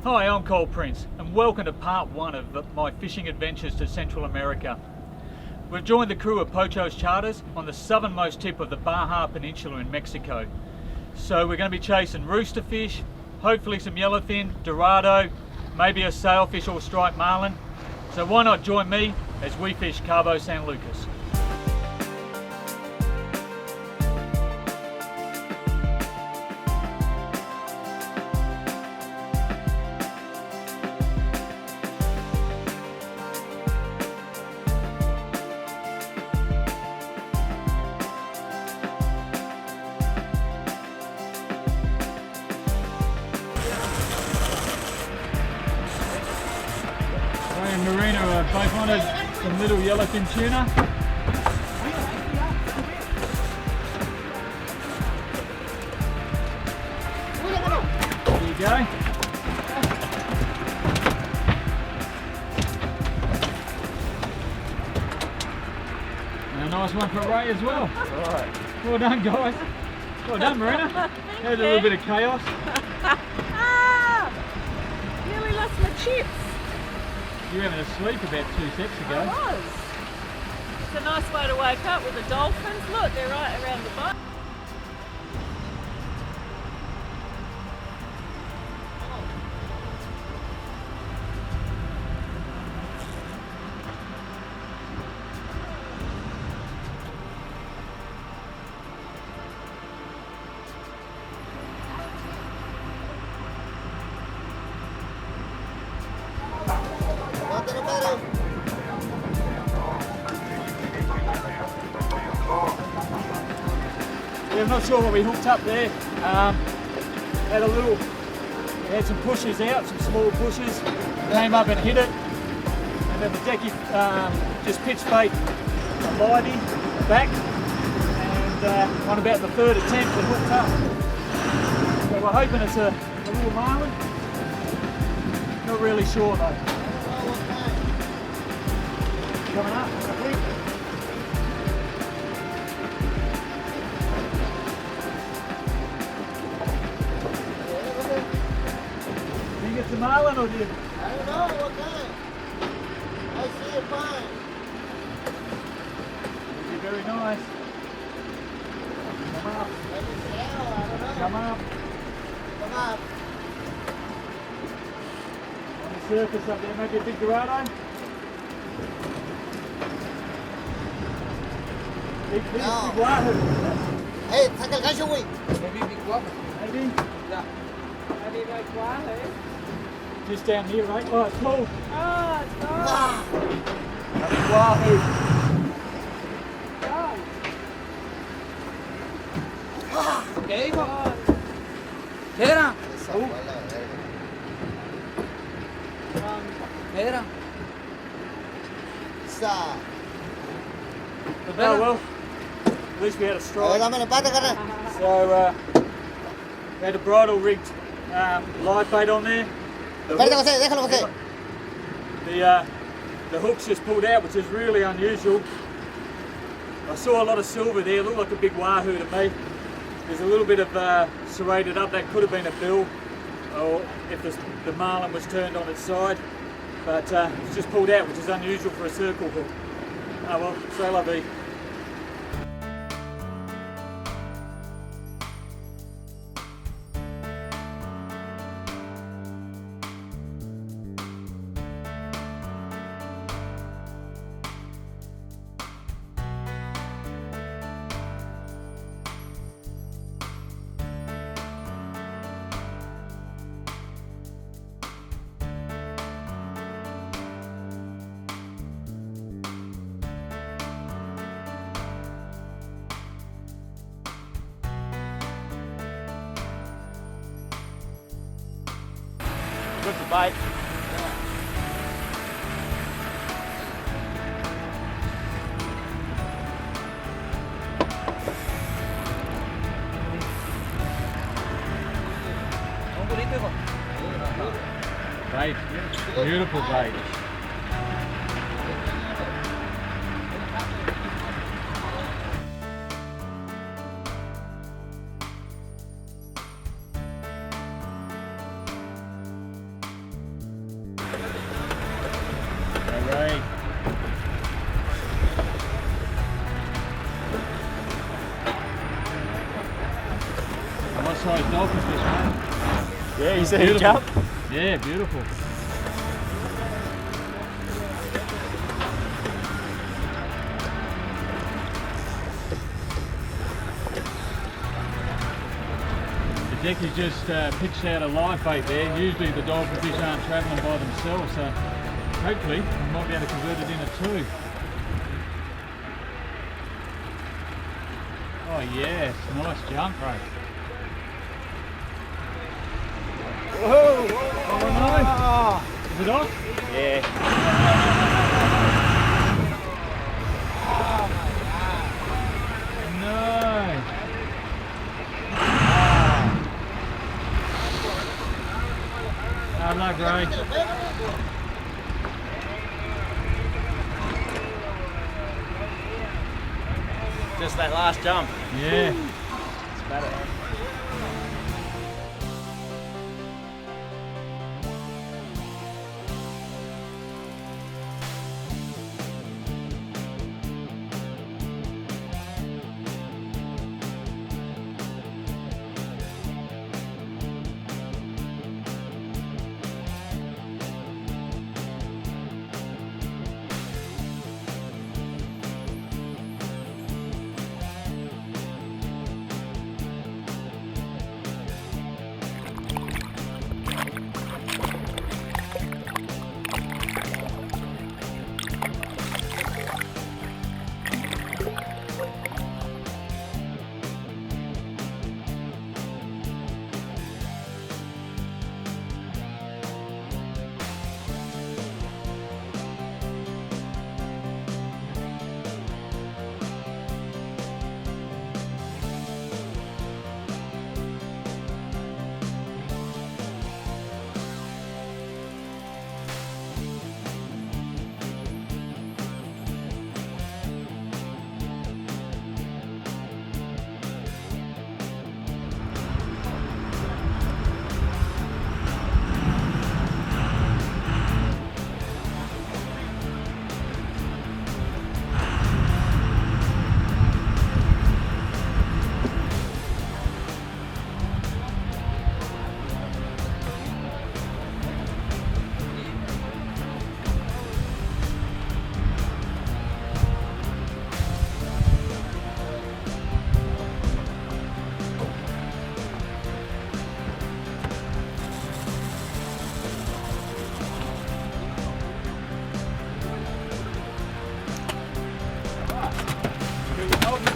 Hi, I'm Cole Prince and welcome to part one of my fishing adventures to Central America. We've joined the crew of Pocho's Charters on the southernmost tip of the Baja Peninsula in Mexico. So we're going to be chasing rooster fish, hopefully some yellowfin, dorado, maybe a sailfish or striped marlin. So why not join me as we fish Cabo San Lucas. Ray and Marina both wanted some little yellowfin tuna. There you go. And a nice one for Ray as well. Alright. Well done, guys. Well done, Marina. Had a little bit of chaos. Nearly lost my chips. You were having a sleep about 2 sets ago. I was. It's a nice way to wake up with the dolphins. Look, they're right around the boat. Yeah, I'm not sure what we hooked up there. Had some pushes out, some small pushes. Came up and hit it. And then the decky just pitched bait a livey back. And on about the third attempt it hooked up. So we're hoping it's a little marlin. Not really sure though. Coming up, I think. Do you get some marlin or do you? I don't know what kind. I see it fine. It'd be very nice. Come up. Let me see how, I don't know. Come up. Come up. On the surface up there, maybe a big dorado. Big No. wahoo. Hey, saca el gancho, güey. Maybe. Maybe like wahoo. Just down here, right? Oh, it's cool. Oh, it's gone. Ah. A big wahoo. Gone. ¿Qué dijo? Gone. ¿Qué era? Esa fue la verga. ¿Qué era? Esa. Oh well, at least we had a A ver, strike. dame la pata, carnal. So we had a bridle rigged live bait on there. Espérate, José, déjalo, José. The hook's just pulled out, which is really unusual. I saw a lot of silver there, looked like a big wahoo to me. There's a little bit of serrated up, that could have been a bill, or if the marlin was turned on its side. But it's just pulled out, which is unusual for a circle hook. Oh well, c'est la vie. Good for bait. Un bonito, hijo. Bait, beautiful bait. sized dolphin fish, mate. Yeah, you see it jump? Yeah, beautiful. The deck has just pitched out a live bait there. Usually the dolphin fish aren't travelling by themselves, so hopefully we might be able to convert it into two. Oh yes, nice jump, right? Whoa! Oh no! Is it off? Yeah. No! Hard luck, Ray. Just that last jump. Yeah. Spat it.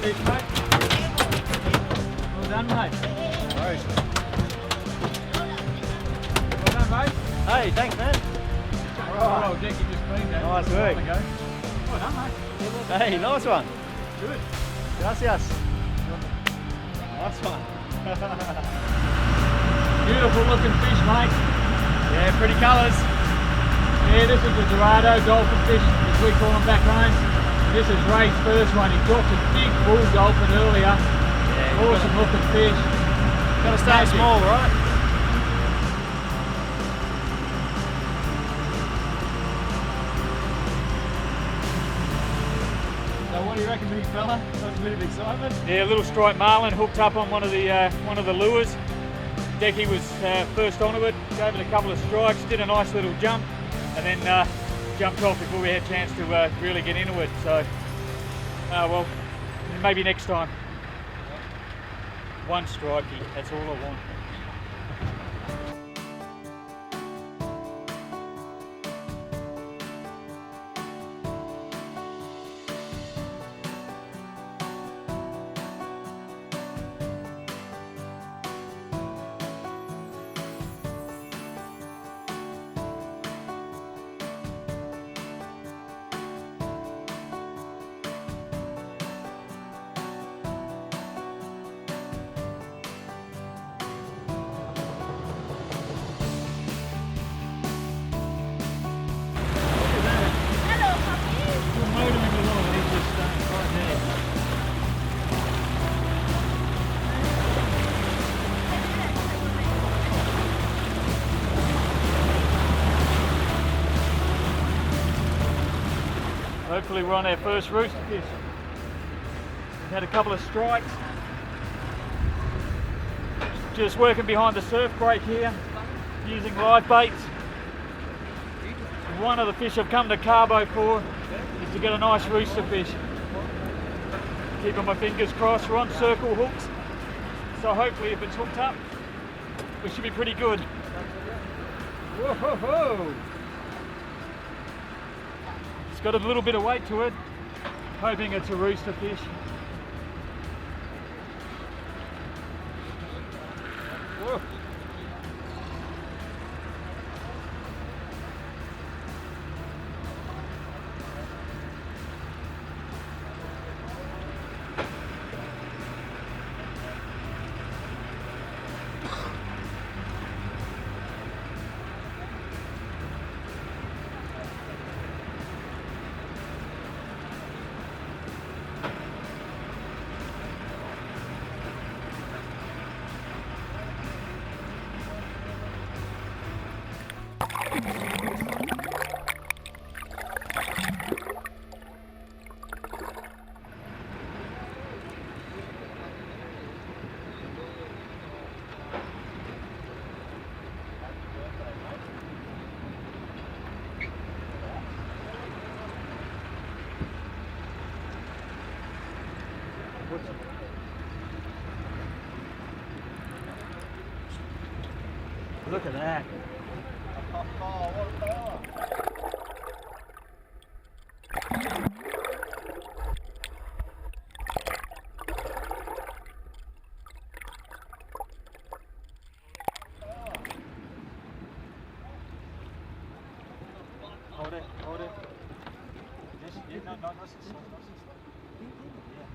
Fish, mate. Well done, mate. Right. Well done, mate. Hey, thanks, man. Oh, Jackie just cleaned that. Nice a while work. ago. Well done, mate. Hey, nice one. Good. Gracias. Nice one. Beautiful looking fish, mate. Yeah, pretty colours. Yeah, this is the Dorado dolphin fish, as we call them back home. This is Ray's first one. He dropped a big bull dolphin earlier. Yeah, Awesome looking fish. Gotta stay Magic. small, right? So what do you reckon, big fella? Got a bit of excitement? Yeah, a little striped marlin hooked up on one of the lures. Decky was first onto it, gave it a couple of strikes, did a nice little jump, and then jumped off before we had a chance to really get into it. So, well, maybe next time. One stripey, that's all I want. Hopefully we're on our first rooster fish. We've had a couple of strikes. Just working behind the surf break here, using live baits. One of the fish I've come to Cabo for is to get a nice rooster fish. Keeping my fingers crossed, we're on circle hooks, so hopefully if it's hooked up, we should be pretty good. Whoa-ho-ho! It's got a little bit of weight to it, hoping it's a rooster fish. Whoa. Look at that. Hold it, hold it. Yes, yeah, no, nice and slow, nice and slow. Yeah.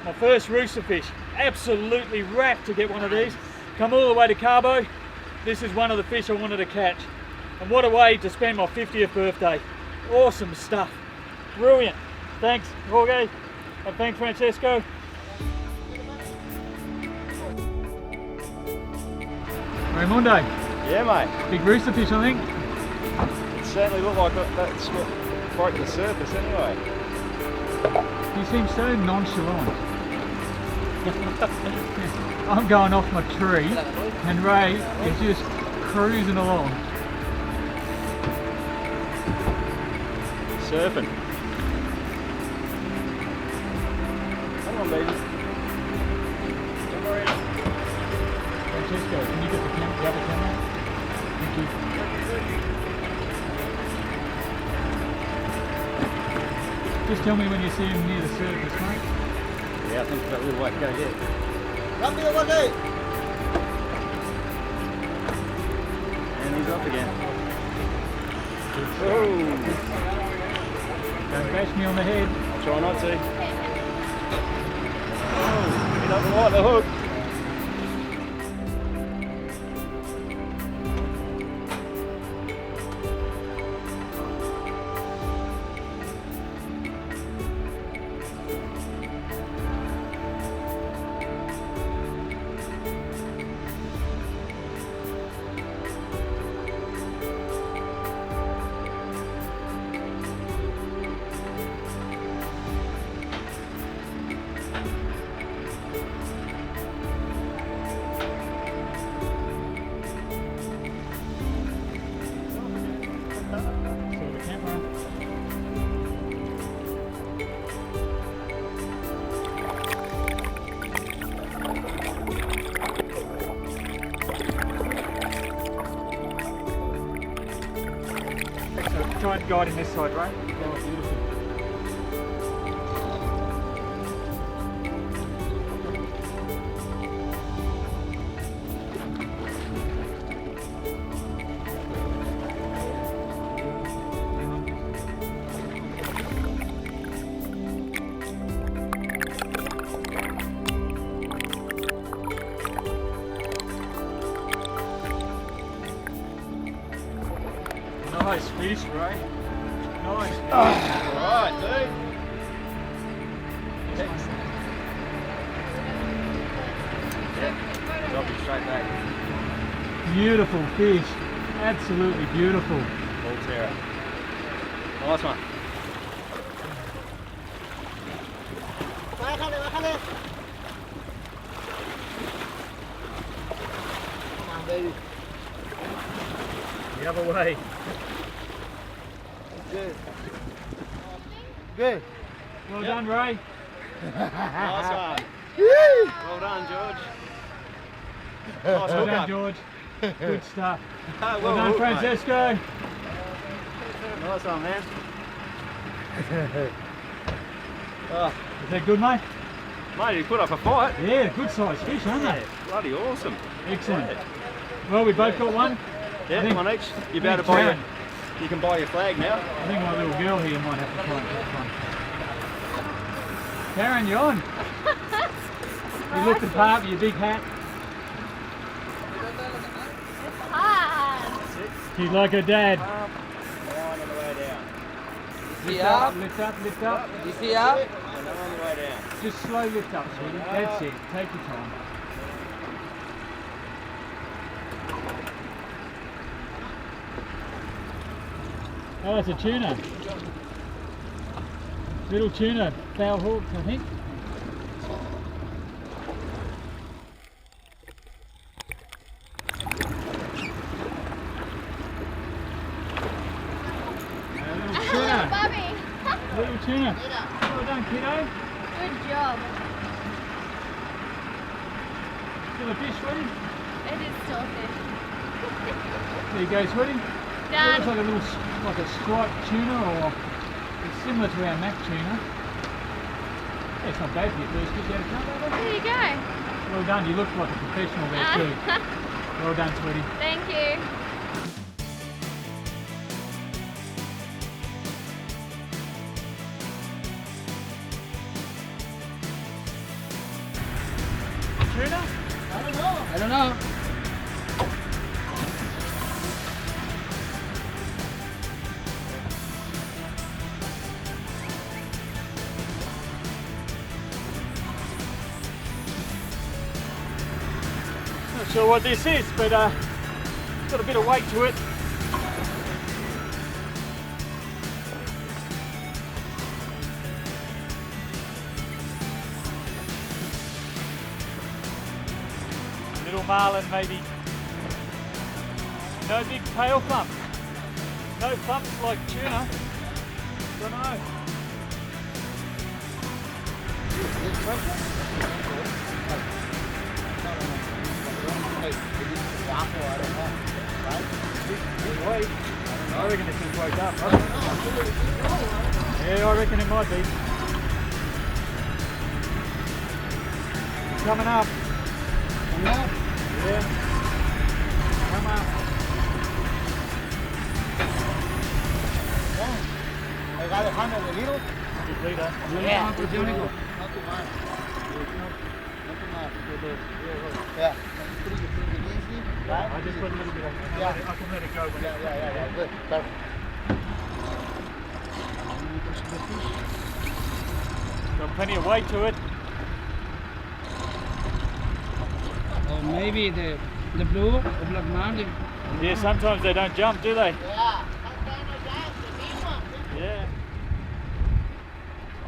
My first rooster fish. Absolutely rapt to get one of these. Come all the way to Cabo. This is one of the fish I wanted to catch. And what a way to spend my 50th birthday. Awesome stuff. Brilliant. Thanks, Jorge. And thanks, Francesco. Raimundo. Yeah, mate. Big rooster fish, I think. It certainly looked like that's what broke the surface anyway. You seem so nonchalant. I'm going off my tree and Ray is just cruising along. Surfing. Come on, baby. Come on in. Francesco, can you get the other camera? Thank you. Just tell me when you see him near the surface, mate. Yeah, I think we've got a little way to go yet. Rápido, Jorge. And he's up again. Oh! Don't bash me on the head. I'll try not to. Oh, he doesn't like the hook. Try and guide him this side, right? Oh, beautiful. Nice fish, right? Nice fish. Alright, dude. Photo straight back. Beautiful fish. Absolutely beautiful. Bull terror. Nice one. Bájale, bájale. Come on, baby. The other way. Good. Good. Well done, Ray. Nice one. Woo! Well done, George. Nice Well hook done, up. George. Good stuff. Ah, Well done, hooked, mate. Francesco. Nice one, man. Oh, Is that good, mate? mate, you put up a fight. Yeah, good sized fish, aren't they? Bloody awesome. Excellent. Well, we both got one. Yeah, I think- one each. You'll be I able to think buy your, Karen- you can buy your flag now. I think my little girl here might have to try and catch one. Karen, you on? You look the part with your big hat. Hard. She's like her dad. Line on the way down. Easy up. Lift up, lift up. Easy up. And on the way down. Just slow lift up, sweetie. That's it. Take your time. Oh, that's a tuna. Little tuna, foul hooked, I think. Little tuna. Bobby. Little tuna. Well done, kiddo. Good job. Still a fish, sweetie? It is still fish. There you go, sweetie. It Dad. looks like a little, like a striped tuna, or it's similar to our mac tuna. Yeah, it's not bad for your first fish out of jump, over. There you go. Well done, you look like a professional there too. Well done, sweetie. Thank you. Tuna? I don't know. Not sure what this is, but it's got a bit of weight to it. Little marlin maybe. No big tail thump. No thumps like tuna. Don't know. Big weight. I reckon this is woke up. Yeah, I reckon it might be. It's coming up. Yeah. Come up. I got a hundred a little. Big leader. Yeah, it's beautiful. Not too much. Not too much. Yeah. Pretty easy. Right? I just put a little bit of Yeah. I can let it go when Yeah. Good. Perfect. got plenty of weight to it. Or maybe the blue, the black mountain. Yeah, sometimes they don't jump, do they? Yeah. That's the big one. Yeah.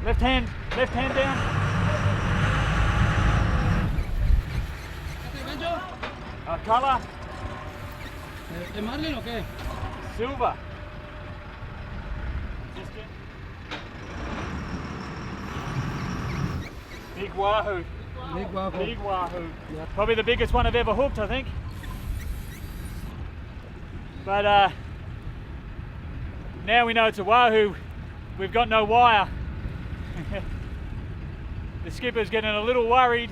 Left hand down. Colour, ¿De marlin o qué? silver. Just in. Big wahoo. Big wahoo. Big wahoo. Probably the biggest one I've ever hooked, I think. But now we know it's a wahoo. We've got no wire. The skipper's getting a little worried.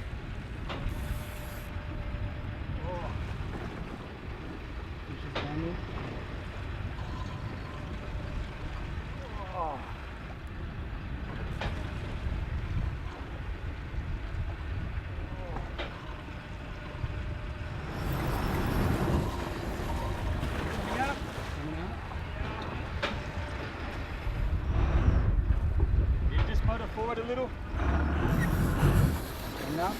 Oh. You just motor forward a little. Now,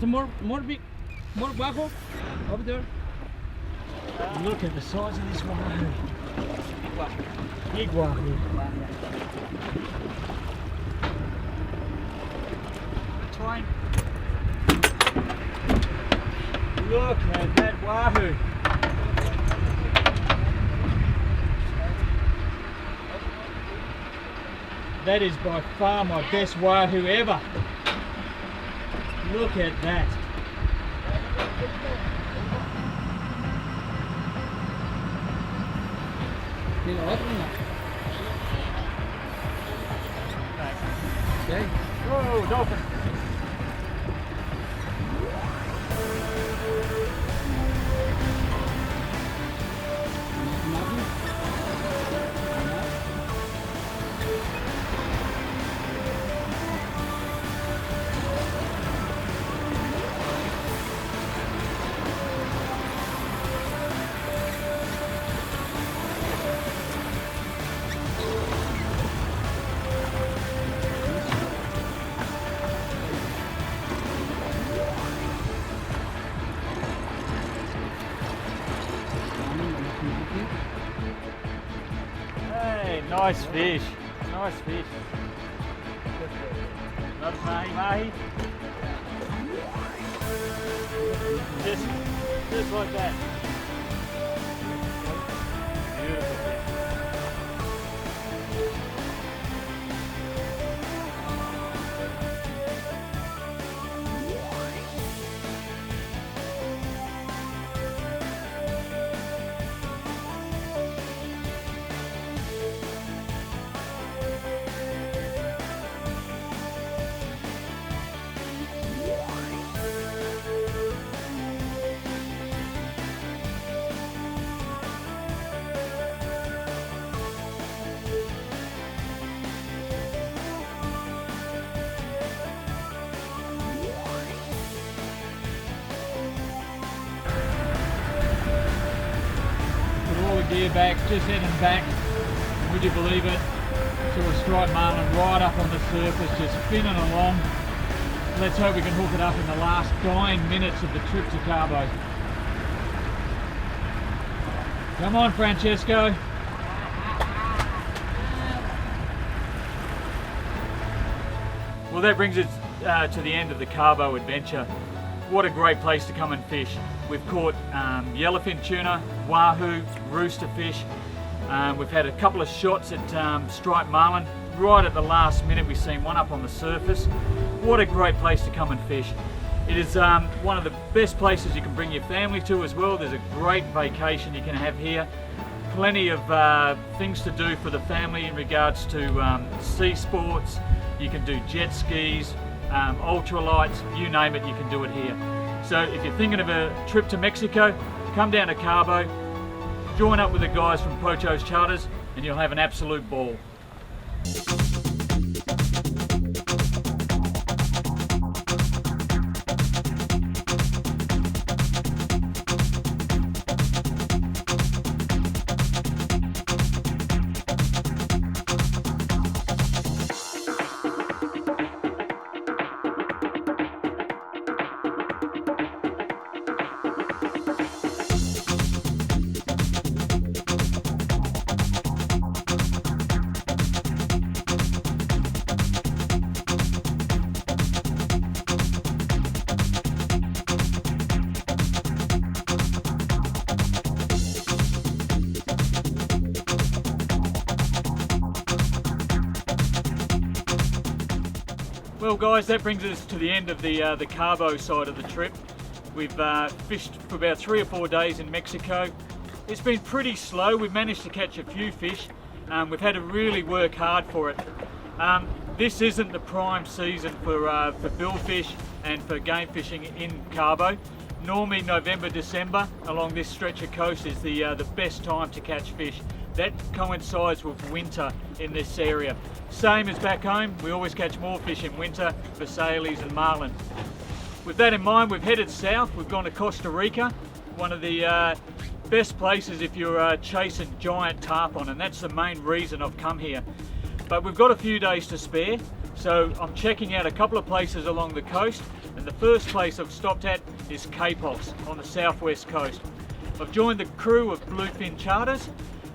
Some more big, more bajo over there. Look at the size of this wahoo. Big wahoo. Try. Look at that wahoo. That is by far my best wahoo ever. Look at that. Tiene otro, ¿no? Okay. Whoa, dolphin. Hey, nice fish. Nice fish. Not mahi mahi. Just like that. Beautiful fish. Gear back, just heading back, would you believe it, saw a striped marlin right up on the surface, just spinning along. Let's hope we can hook it up in the last dying minutes of the trip to Cabo. Come on, Francesco. Well, that brings us to the end of the Cabo adventure. What a great place to come and fish. We've caught yellowfin tuna, wahoo, rooster fish. We've had a couple of shots at striped marlin. Right at the last minute we've seen one up on the surface. What a great place to come and fish. It is one of the best places you can bring your family to as well. There's a great vacation you can have here. Plenty of things to do for the family in regards to sea sports. You can do jet skis, ultralights, you name it, you can do it here. So if you're thinking of a trip to Mexico, come down to Cabo, join up with the guys from Pocho's Charters, and you'll have an absolute ball. Well guys, that brings us to the end of the Cabo side of the trip. We've fished for about 3 or 4 days in Mexico. It's been pretty slow. We've managed to catch a few fish. We've had to really work hard for it. This isn't the prime season for billfish and for game fishing in Cabo. Normally November, December along this stretch of coast is the best time to catch fish. That coincides with winter in this area. Same as back home, we always catch more fish in winter for salies and marlin. With that in mind, we've headed south. We've gone to Costa Rica, one of the best places if you're chasing giant tarpon, and that's the main reason I've come here. But we've got a few days to spare, so I'm checking out a couple of places along the coast. and the first place I've stopped at is Cabo on the southwest coast. I've joined the crew of Bluefin Charters,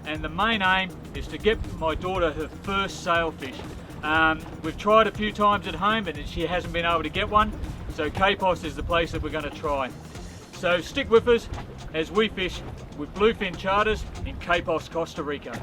and the main aim is to get my daughter her first sailfish. We've tried a few times at home and she hasn't been able to get one, so Cabo is the place that we're going to try. So stick with us as we fish with Bluefin Charters in Cabo, Costa Rica.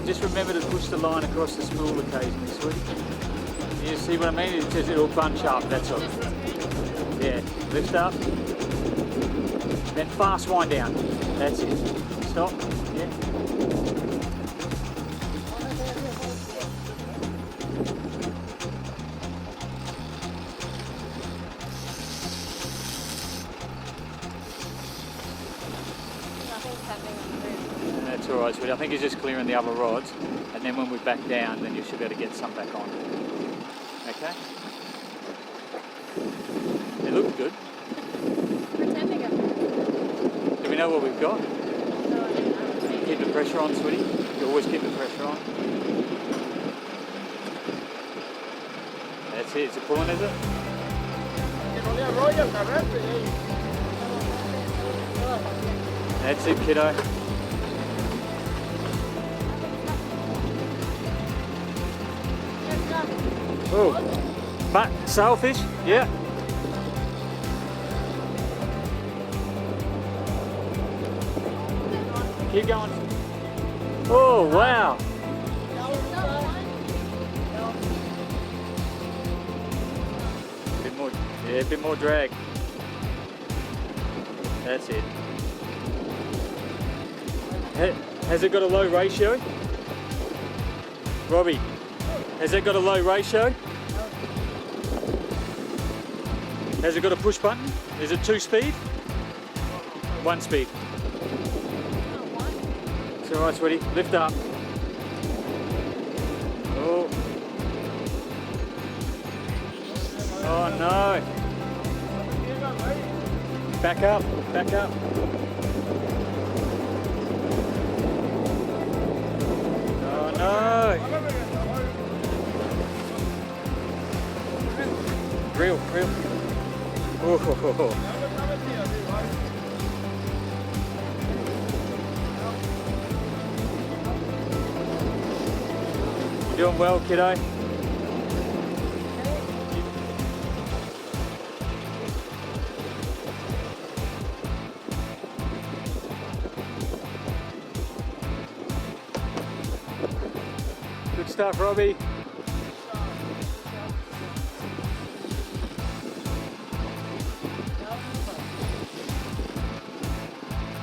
Just remember to push the line across the spool occasionally, sweetie. You see what I mean? It says it'll bunch up, that's all. Yeah, lift up. Then fast wind down. That's it. Stop. Yeah. That's all right, sweetie. I think he's just clearing the other rods, and then when we're back down, then you should be able to get some back on. Okay? They look good. Pretending it. Do we know what we've got? No, I don't know. Keep the pressure on, sweetie. You always keep the pressure on. That's it. Is it pulling, is it? That's it, kiddo. Oh, but sailfish, yeah. Keep going. Oh, wow. A bit more drag. That's it. Has it got a low ratio? Robbie, has it got a low ratio? Has it got a push button? Is it 2-speed? 1 speed. It's alright, sweetie. Lift up. Oh. Oh no. Back up, back up. Oh no. Reel. Oh. You're doing well, kiddo. Good stuff, Robbie.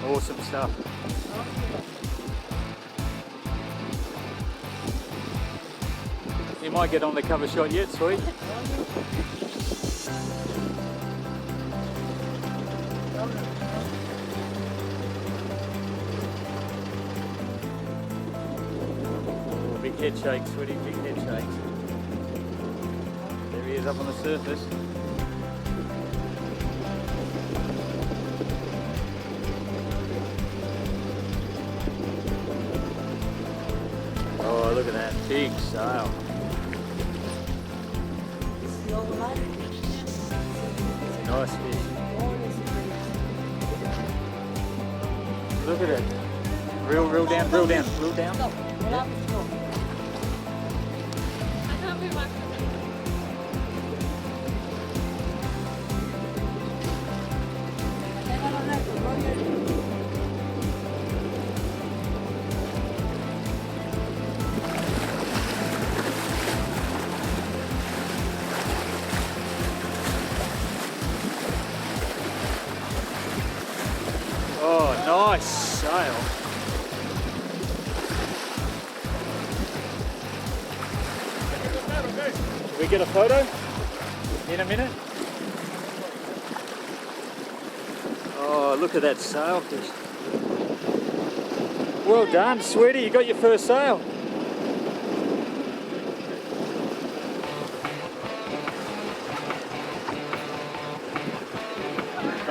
Awesome stuff. You might get on the cover shot yet, sweet. Oh, big head shake, sweetie, big head shakes. There he is up on the surface. Oh, look at that big sail. Nice fish. Look at it. Reel down. I can't move my sail. Can we get a photo in a minute? Oh, look at that sailfish. Well done, sweetie, you got your first sail.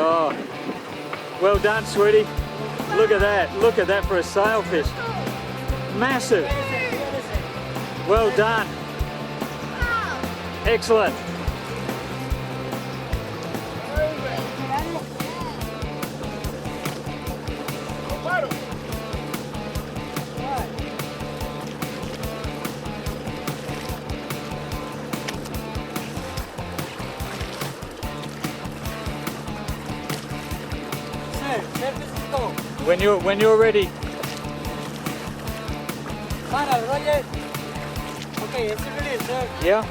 Oh, well done, sweetie. Look at that for a sailfish. Massive. Well done. Excellent. When you're ready. Okay, it's ready, sir. Yeah.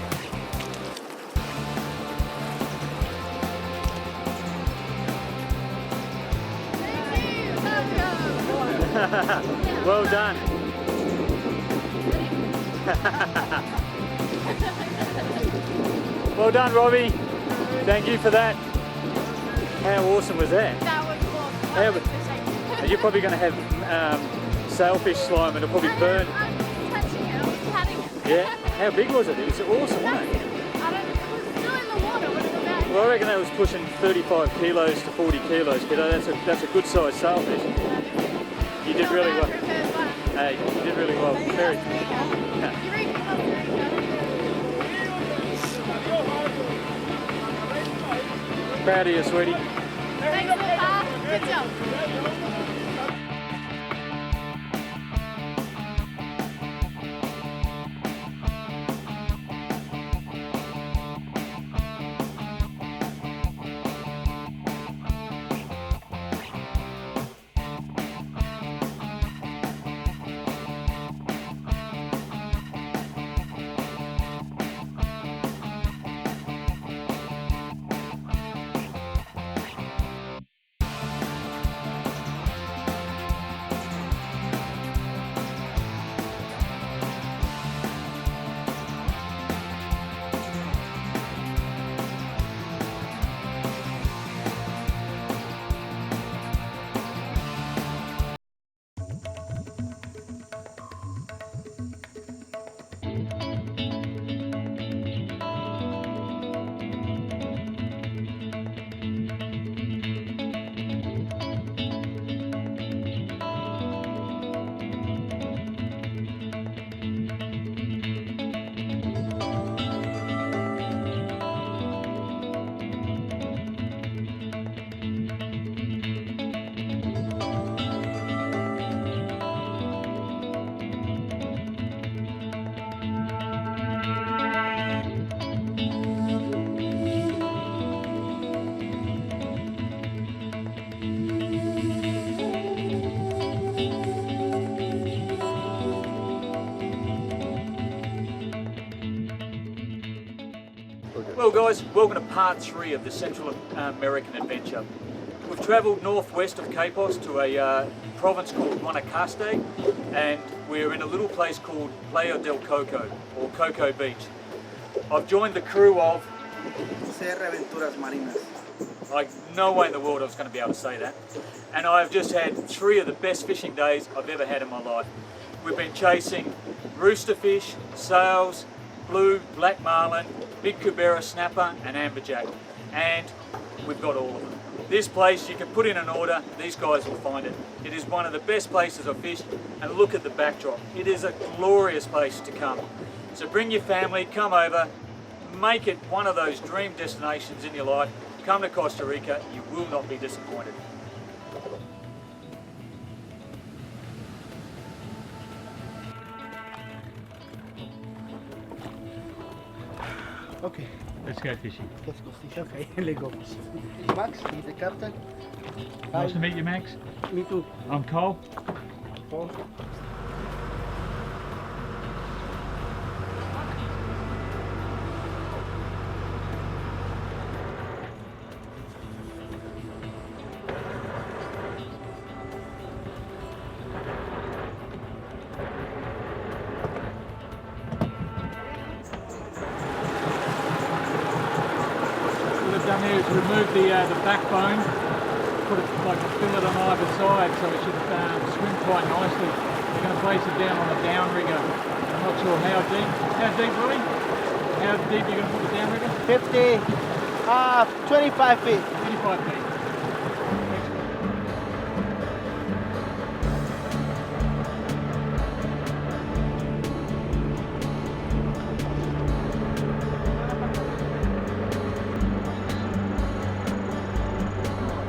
Well done. Well done, Robbie. Thank you for that. How awesome was that? That was awesome. You're probably going to have sailfish slime and it'll probably burn. I'm touching it, I was patting it. Yeah. How big was it? It was awesome, wasn't it? I don't, it was still in the water when it was out. Well, I reckon that was pushing 35 kilos to 40 kilos, kiddo. That's a good sized sailfish. You did really well. Hey, you did really well. Very. Proud of you, sweetie. Thanks, Papa. Good job. Well guys, welcome to part 3 of the Central American adventure. We've travelled northwest of Cabo to a province called Costa, and we're in a little place called Playa del Coco, or Coco Beach. I've joined the crew of... CR Aventuras Marinas. Like, no way in the world I was going to be able to say that. And I've just had 3 of the best fishing days I've ever had in my life. We've been chasing roosterfish, sails, blue, black marlin, big cubera snapper and amberjack. And we've got all of them. This place, you can put in an order, these guys will find it. It is one of the best places I've fished, and look at the backdrop. It is a glorious place to come. So bring your family, come over, make it one of those dream destinations in your life. Come to Costa Rica, you will not be disappointed. Okay, Let's go fishing. let's go fish. Okay, let's go. Max, he's the captain. Nice to meet you, Max. Me too. I'm Cole. Paul. done there is remove the backbone, put it like a fillet on either side so it should swim quite nicely. We're going to place it down on a downrigger. I'm not sure how deep. How deep, Willie? How deep are you going to put the downrigger? 25 feet. 25 feet.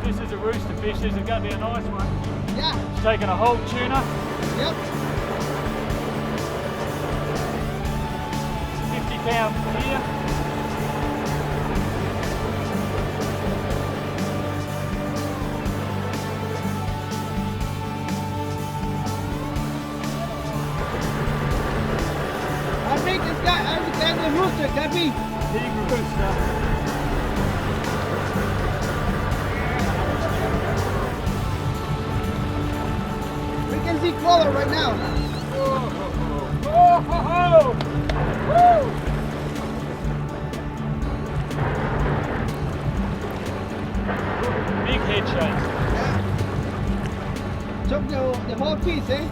This is a rooster fish. This is going to be a nice one. Yeah. It's taking a whole tuna. Yep. 50 pounds here. I think this guy, the rooster, Gabby. Big rooster. We can see color right now. Big head shakes. Yeah. Took the whole piece, eh?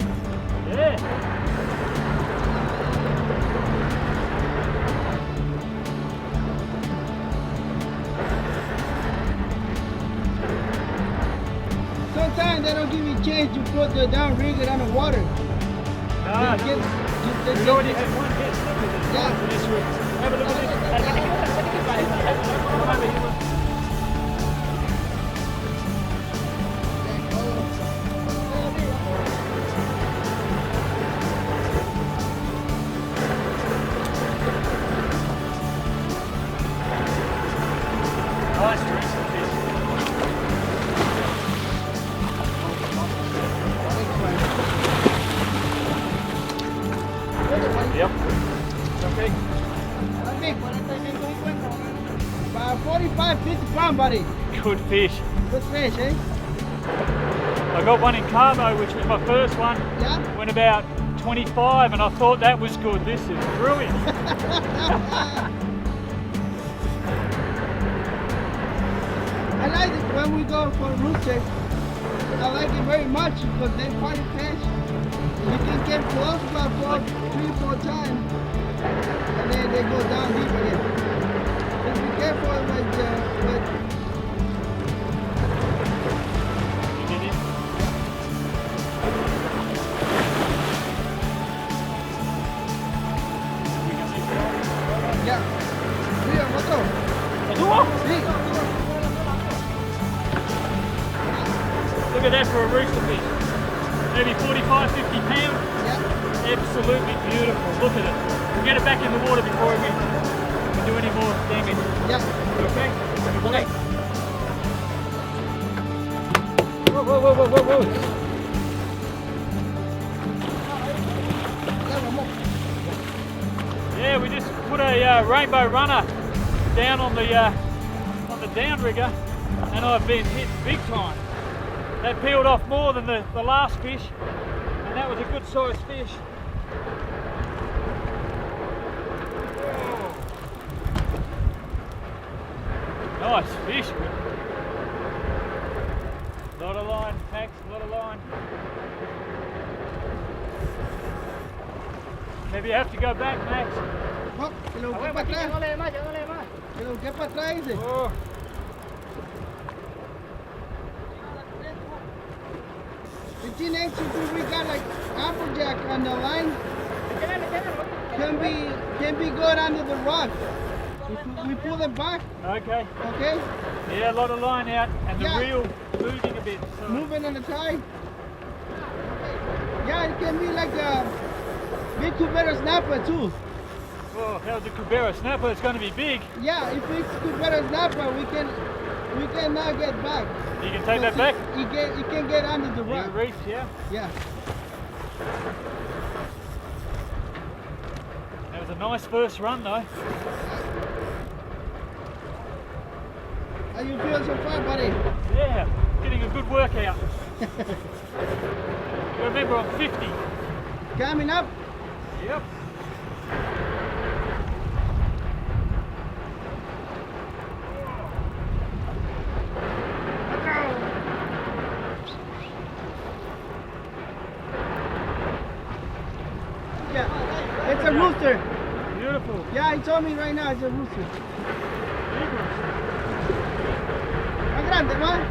Yeah. Sometimes they don't give you a chance to put the downrigger on the water. No, we already had one hit. Yeah. Have a look at this. Come over here. Nice rooster fish. Yep. Okay. About 45, 50 pounds, buddy. Good fish. Good fish, eh? I got one in Cabo, which was my first one. Yeah? Went about 25 and I thought that was good. This is brilliant. I like it when we go for rooster. I like it very much because they party fish. You can get close about 3-4 times and then they go down deep again. Just be careful with You did it? We can leave it on. yeah. Here, what's up? See? Look at that for a rooster fish. Maybe 45, 50 pounds. Yeah. Absolutely beautiful. Look at it. We'll get it back in the water before we do any more damage. Yeah. Okay? Okay. Whoa, whoa, whoa, whoa, whoa, whoa. Yeah, one more. Yeah, we just put a rainbow runner down on the downrigger and I've been hit big time. That peeled off more than the last fish and that was a good sized fish. Nice fish. Lot of line, Max, lot of line. Maybe you have to go back, Max. Oh, que lo busque para atrás. Que lo busque para atrás, dice. Oh. 15 inches if we got like applejack on the line. Can be good under the rock. We pull it back, Okay. okay? Yeah, a lot of line out and the Yeah. reel moving a bit. So. Moving on the tide. Yeah, it can be like a big cubera snapper too. Oh, how's the Cubera snapper? It's going to be big. Yeah, if it's cubera snapper, we can now get back. You can take that back? You can get under the rock. Reef, yeah. Yeah. That was a nice first run though. How you feel so far, buddy? Yeah, getting a good workout. Remember, I'm 50. Coming up. Yep. a rooster. Beautiful. Yeah, he told me right now it's a rooster. Más grande, man.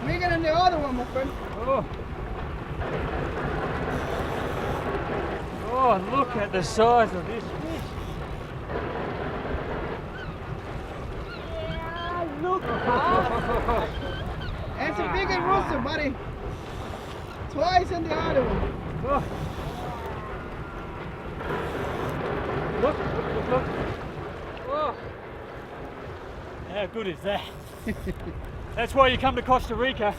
Bigger than the other one, my friend. Oh. Oh, look at the size of this fish. Yeah, look. It's a bigger rooster, buddy. Twice in the other one. Oh. Look. Oh. How good is that? That's why you come to Costa Rica.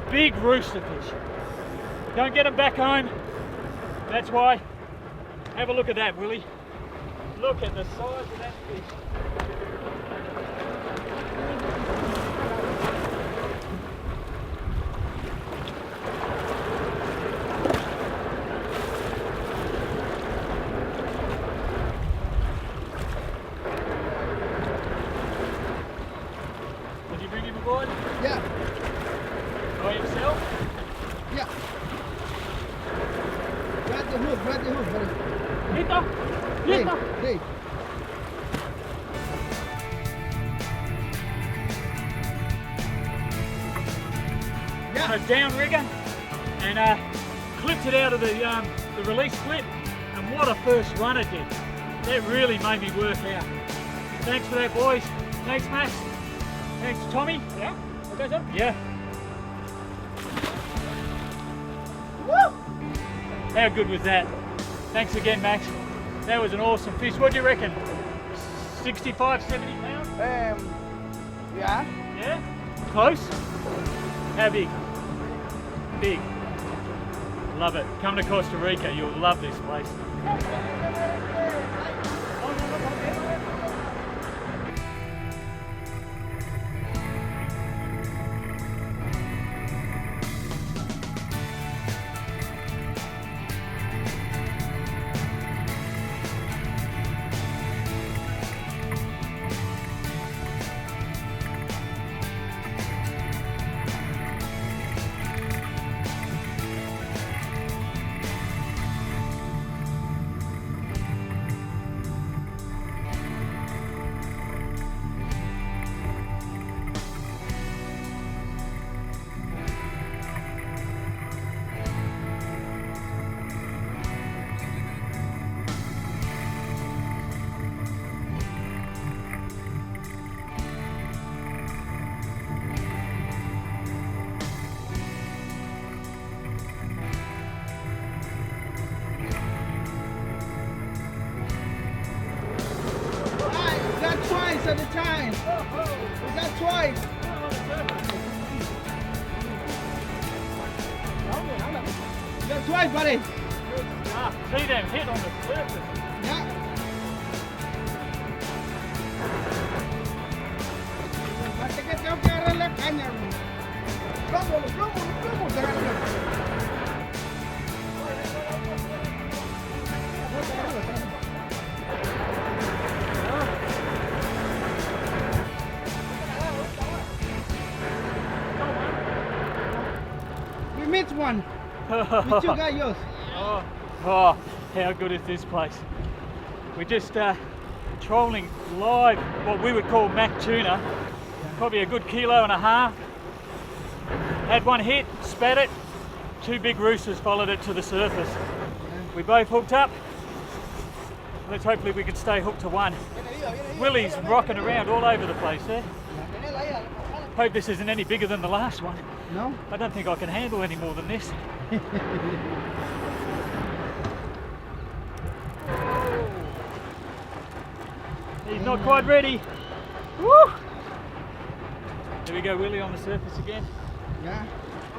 Big rooster fish. Don't get them back home. That's why. Have a look at that, Willie. Look at the size of that fish. Did you bring him aboard? Yeah, By himself? yeah. Grab the hook, buddy. Listo. Hey, Listo. hey. On a down rigger and clipped it out of the release clip, and what a first run it did. That really made me work out. Thanks for that, boys. Thanks, Max. Thanks, Tommy. Yeah? Okay, sir? Yeah. Woo! How good was that? Thanks again, Max. That was an awesome fish. What do you reckon? 65, 70 pounds? Yeah. Yeah? Close? How big? Big. Love it. Come to Costa Rica, you'll love this place. Twice at a time. We got twice. You got twice, buddy. See them hit on the surface. Yeah. Hasta que tengo que agarrar la caña, bro. Plomo, te agarro. We missed one. We still got yours. Oh, how good is this place? We're just trolling live, what we would call mac tuna. Probably a good 1.5 kilos. Had one hit, spat it. 2 big roosters followed it to the surface. We both hooked up. Let's hopefully we can stay hooked to one. Willie's rocking around all over the place there. Hope this isn't any bigger than the last one. No? I don't think I can handle any more than this. He's not quite ready. Woo! Here we go, Willie on the surface again. Yeah.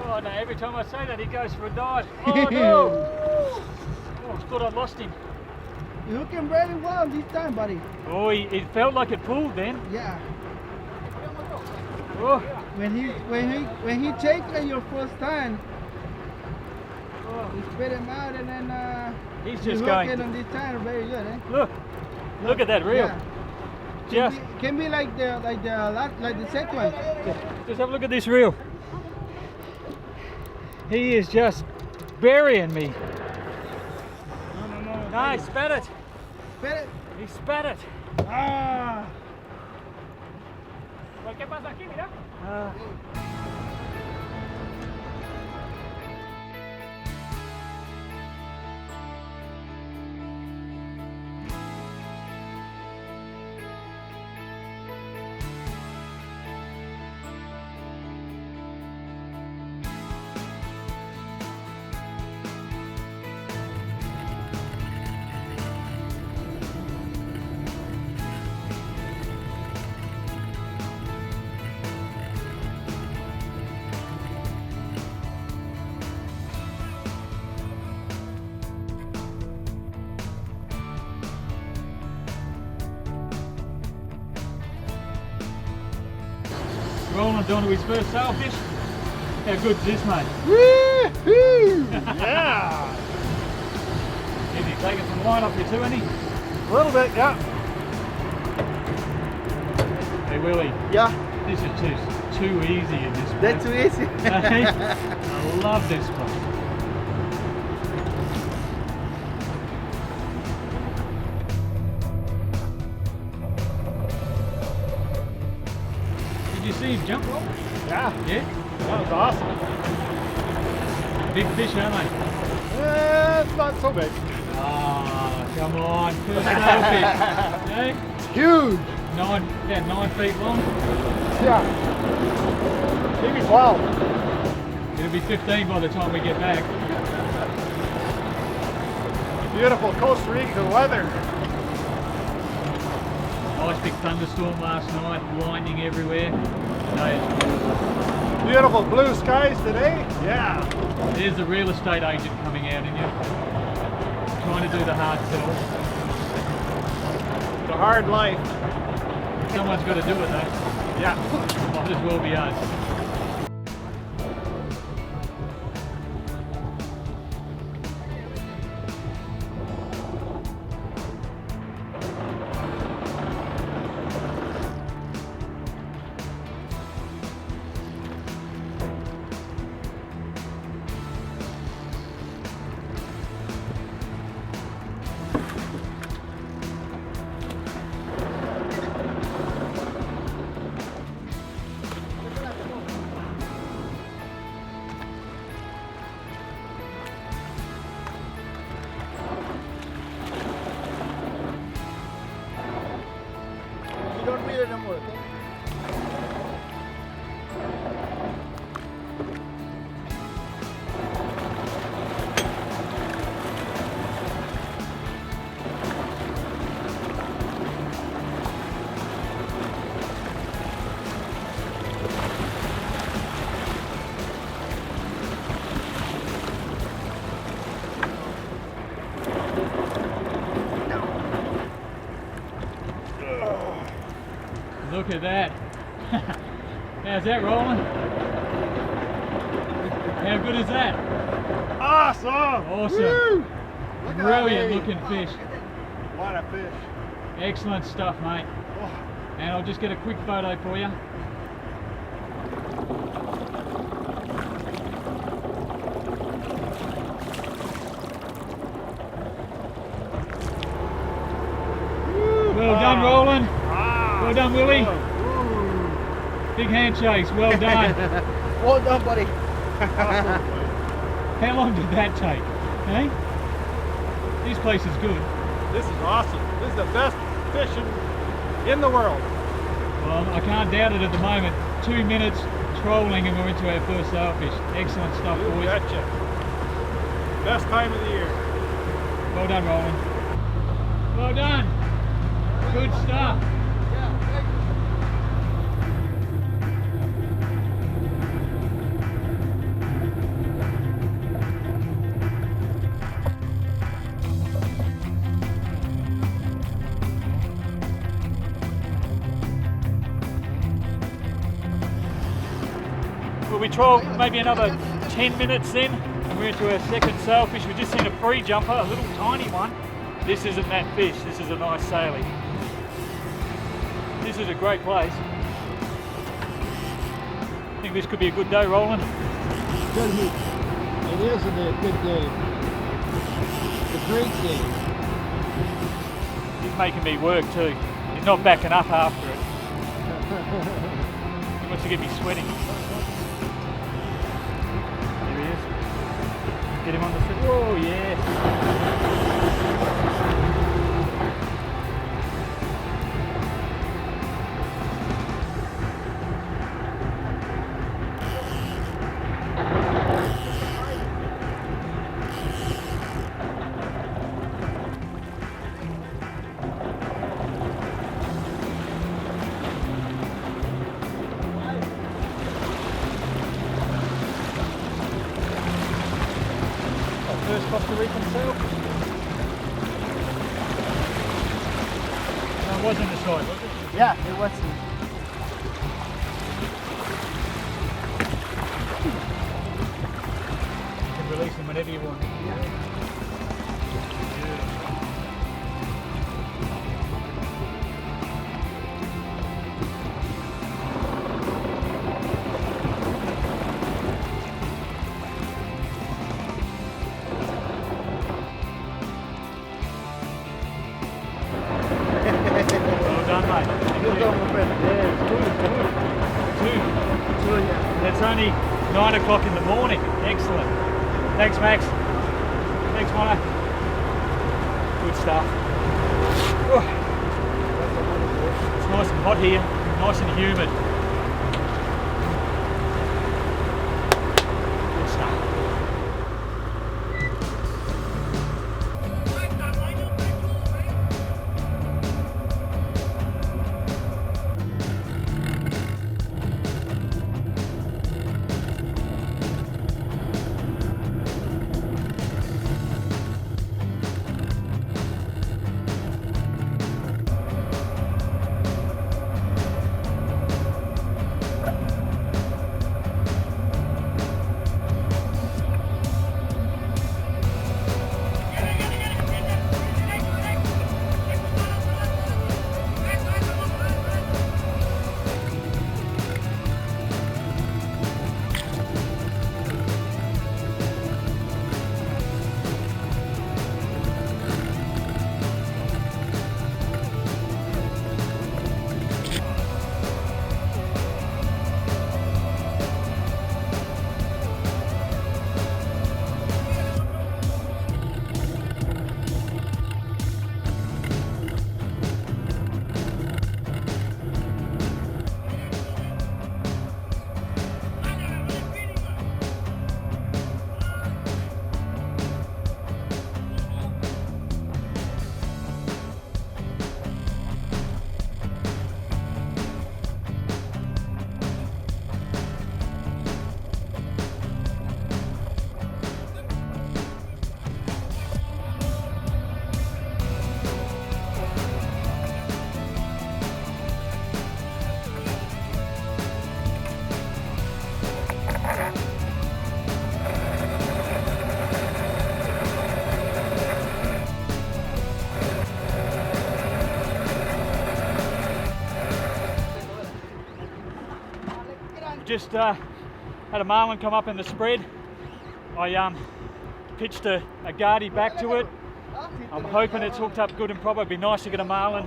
Oh no, every time I say that he goes for a dive. Oh no! Oh, I thought I lost him. You're hooking very well this time, buddy. Oh, it felt like it pulled then. Yeah. Oh, When he takes your first time, oh. you spit him out and then He's you just hook going. it on this time very good, eh? Look at that reel. Yeah. Just Can be like the second one. have a look at this reel. He is just burying me. No, he spat it. Spit it. He spat it. Ah. ¿Qué pasa aquí? Mira. Roland down to his first sailfish. How good's this, mate? Woo-hoo! Yeah! Is he taking some line off you too, isn't he? A little bit, yeah. Hey Willie, Yeah, this is too easy in this one. that's too easy. Hey, I love this one. Did you see him jump, Rob? Yeah, Yeah? that was awesome. Big fish, aren't they? It's not so big. Ah, come on, first sailfish. Hey? It's huge. About 9 feet long. Yeah. Maybe 12. It'll be 15 by the time we get back. Beautiful Costa Rica weather. Nice big thunderstorm last night, lightning everywhere. Today it's beautiful. Beautiful blue skies today. Yeah. There's the real estate agent coming out in you. Trying to do the hard sell. The hard life. Someone's got to do it though. Yeah. Might as well be us. You don't feel it anymore, okay? Look at that. How's that rolling? How good is that? Awesome. Awesome. Woo! Look at Brilliant that. looking fish. What a fish. Excellent stuff, mate. Oh. And I'll just get a quick photo for you. Well done, Roland. Ah. Well done, Willie. Ooh. Big handshakes. Well done. Well done, buddy. How long did that take? Hey? This place is good. This is awesome. This is the best fishing in the world. Well, I can't doubt it at the moment. 2 minutes trolling and we're into our first sailfish. Excellent stuff, You boys. betcha. Best time of the year. Well done, Roland. Well done. Good stuff. Well, we trolled maybe another 10 minutes in and we're into our second sailfish. We've just seen a free jumper, a little tiny one. This isn't that fish, this is a nice sailie. This is a great place. I think this could be a good day, Roland. Good heat. It is a good day. It's a great day. making me work too. He's not backing up after it. He wants to get me sweating. There he is. Get him on the foot. Whoa, yeah. First Costa Rican sail. No, it wasn't this side, was it? Yeah, it was. You can release them whenever you want. Well done, mate. Thank you. Two. It's only 9 o'clock in the morning. Excellent. Thanks, Max. Thanks, Mono. Good stuff. Oh. It's nice and hot here. Nice and humid. Good stuff. Just had a marlin come up in the spread. I pitched a guardie back to it. I'm hoping it's hooked up good and proper. It'd be nice to get a marlin.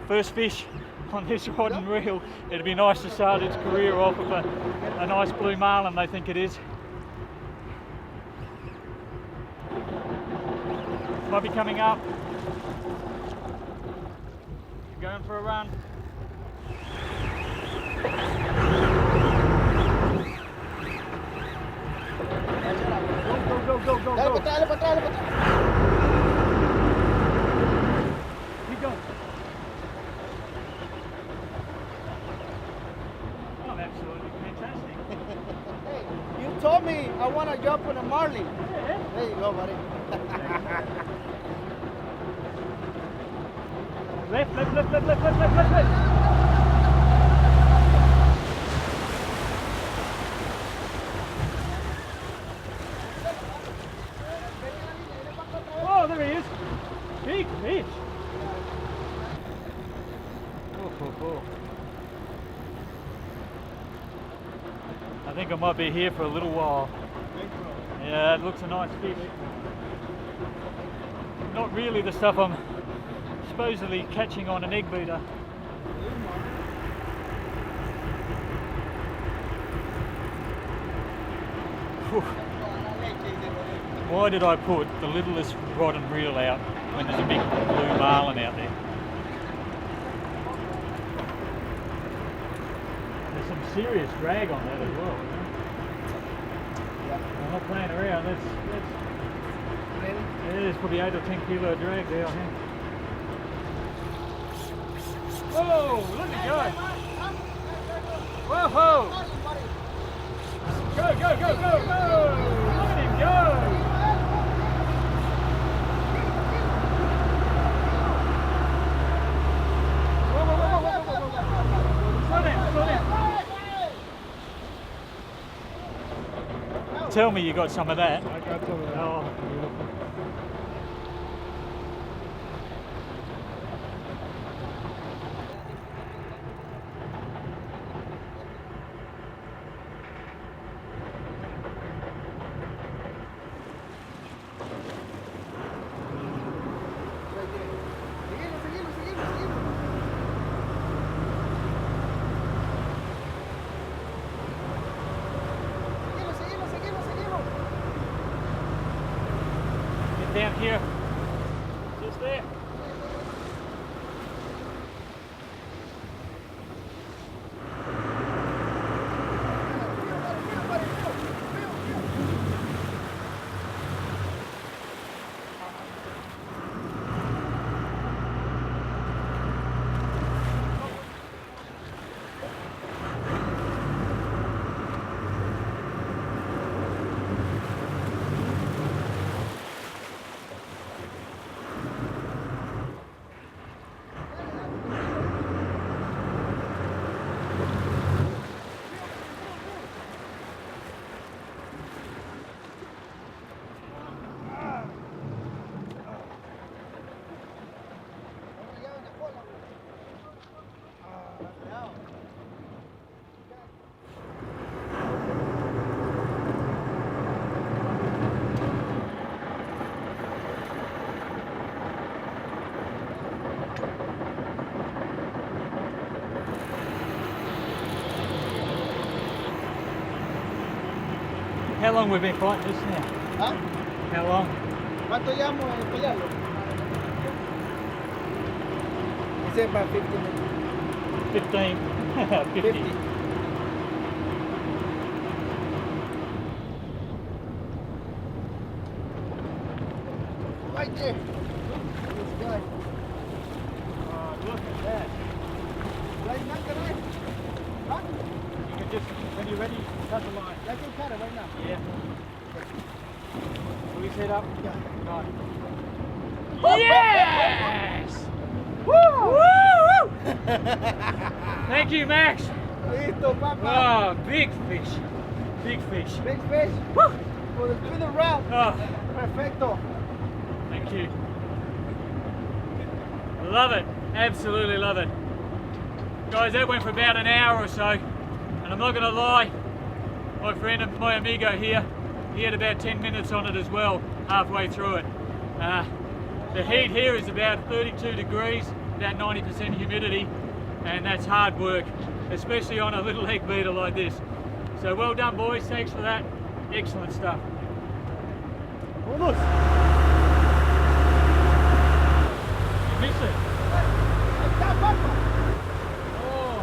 First fish on this rod and reel. It'd be nice to start its career off with a nice blue marlin, they think it is. Might be coming up. Going for a run. Go. Dale para atrás. Keep going. Oh, absolutely fantastic. Hey, you told me I want to jump on a marlin. Yeah. There you go, buddy. Left. Oh, there he is. Big fish. Oh. I think I might be here for a little while. Yeah, it looks a nice fish. not really the stuff I'm supposedly catching on an egg beater. Whew. Why did I put the littlest rod and reel out when there's a big blue marlin out there? There's some serious drag on that as well. I'm not playing around. That's yeah, there's probably 8 or 10 kilo drag there, I think. Whoa, look at go! Whoa! Go, go, go, go, go! Look at him go! Whoa, whoa, whoa, whoa, whoa, whoa, whoa. Slow down, slow down. Tell me you got some of that. I got some of that. Oh, beautiful. Down here, just there. How long we've been fighting this now? Huh? How long? ¿Cuánto llamo en pelearlo? He said about 15 minutes. 15. 50. 50. Right there. This guy. Oh, look at that. Right now, can I? Huh? You can just, when you're ready, cut the line. I can cut it right now. Yeah. Will you set up? Yeah. Right. Yes! Woo! Woo! Thank you, Max. Listo, papá. Oh, big fish. Big fish. Big fish. Woo! For the spinner round. Oh, Perfecto. thank you. Love it. Absolutely love it. Guys, that went for about an hour or so. And I'm not going to lie, my friend and my amigo here, he had about 10 minutes on it as well, halfway through it. The heat here is about 32 degrees, about 90% humidity, and that's hard work, especially on a little egg beater like this. So well done, boys, thanks for that. Excellent stuff. Vamos! You miss it? Oh.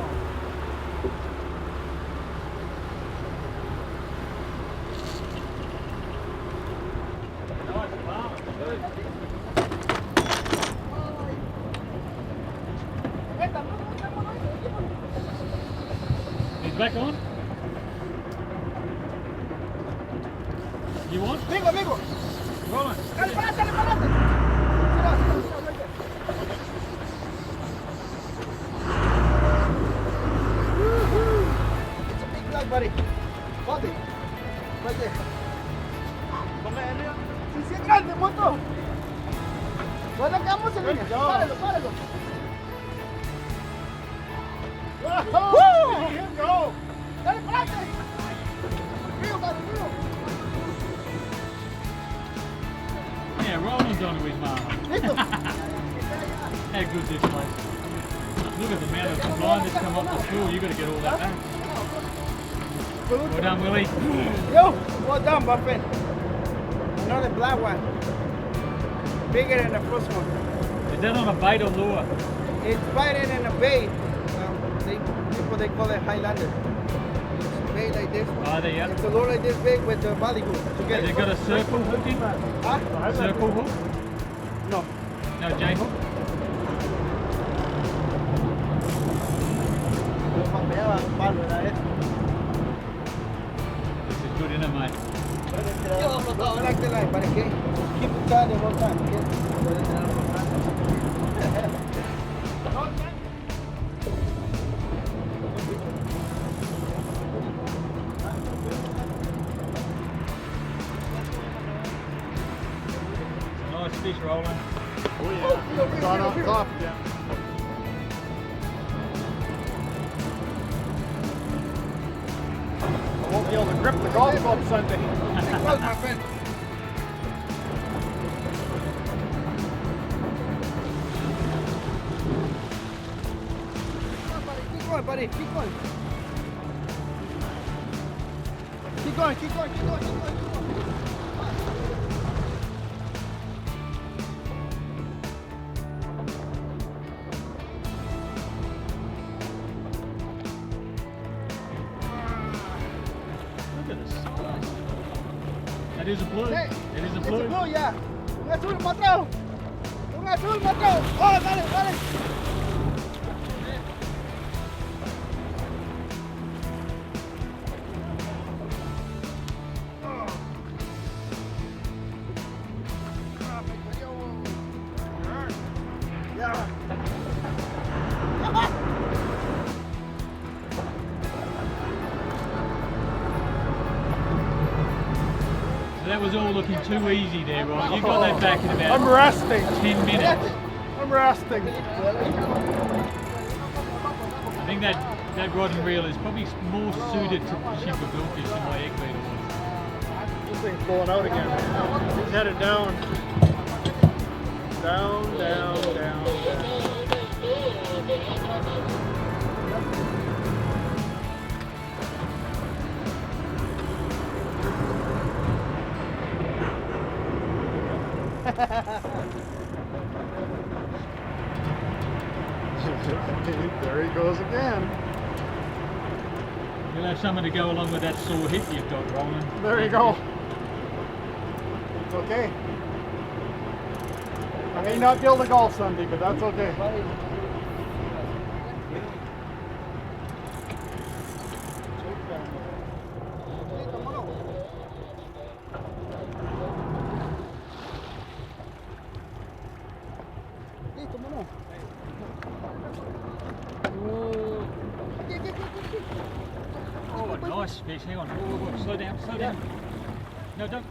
Nice barb, too. He's back on. You want? Amigo, amigo. Roll on. Dale para adelante, dale para adelante. Mira, mira, right there. Woo-hoo. It's a big flag, buddy. Hold it. Right there. Sí, sí, es grande, moto. No arrancamos en línea. Páralo, páralo. Woo! Here we go. Dale para adelante. Río, río. Yeah, rolling. holds on to his mom. How good's this place? Look at the amount of line that's come off the spool. You've got to get all that back. Well done, Willie. Yo, well done, my friend. Another black one. Bigger than the first one. Is that on a bait or lure? It's biting in a bait. People they call it Highlander. It's a bait like this. Oh, there you It's go. a lure like this big with the body hook. Has it got a circle hook in? Huh? Circle hook? No. No, J hook? This is good, isn't it, mate? I like the line, but okay. Keep it tight the whole time, okay? Nice fish rolling. Oh yeah. It's on up top again. I won't be able to grip the golf club Sunday. Close, my friend. Keep going, buddy. Keep going. Keep going, keep going, keep going, keep going, keep going. Look at this size. That is a blue. Hey, It is a it's blue. a blue, yeah. Un azul, patrón. Un azul, patrón. Oh, dale, dale. That was all looking too easy there, right? You got that back in I'm about resting. 10 minutes. I'm resting. I think that rod and reel is probably more suited to fishing for billfish than my egg beater was. This thing's blowing out again. It's headed down. Down, down, down, down. There he goes again. You'll have something to go along with that sore hip you've got rolling. There you go. It's okay. I may not be able to golf Sunday, but that's okay. Oh, a nice fish. Hang on. Oh, slow down, slow down. No, don't.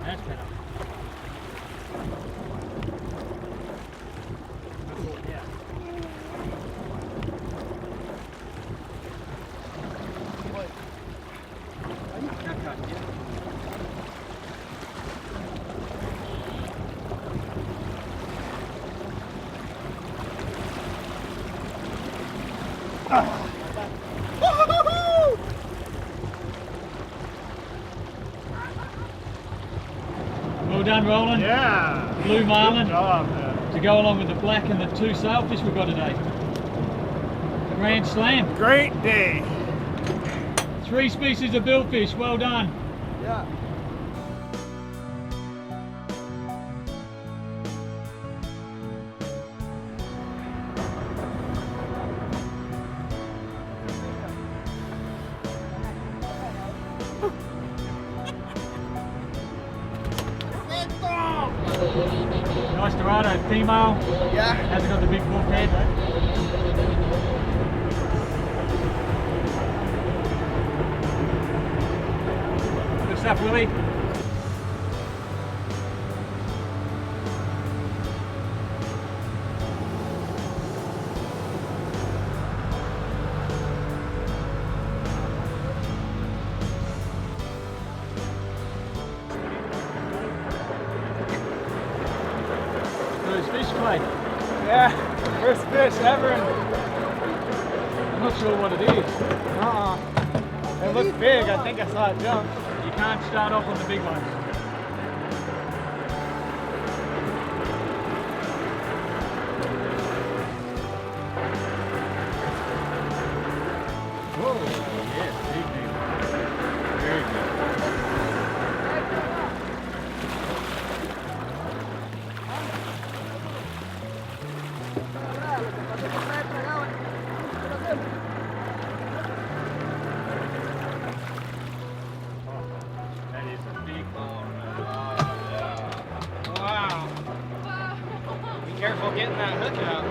That's better. Yeah. Cut, yeah. Well done, Roland. Yeah. Blue marlin. Good job, man. To go along with the black and the two sailfish we've got today. Grand slam. Great day. 3 species of billfish. Well done. Yeah. Nice Dorado female. Yeah. Hasn't got the big wolf head. Good stuff, Willie. First fish ever. I'm not sure what it is. It looked big. I think I saw it jump. You can't start off on the big ones. Whoa, yes, big deal. Very good. That is a big ball. Wow. Be careful getting that hook out.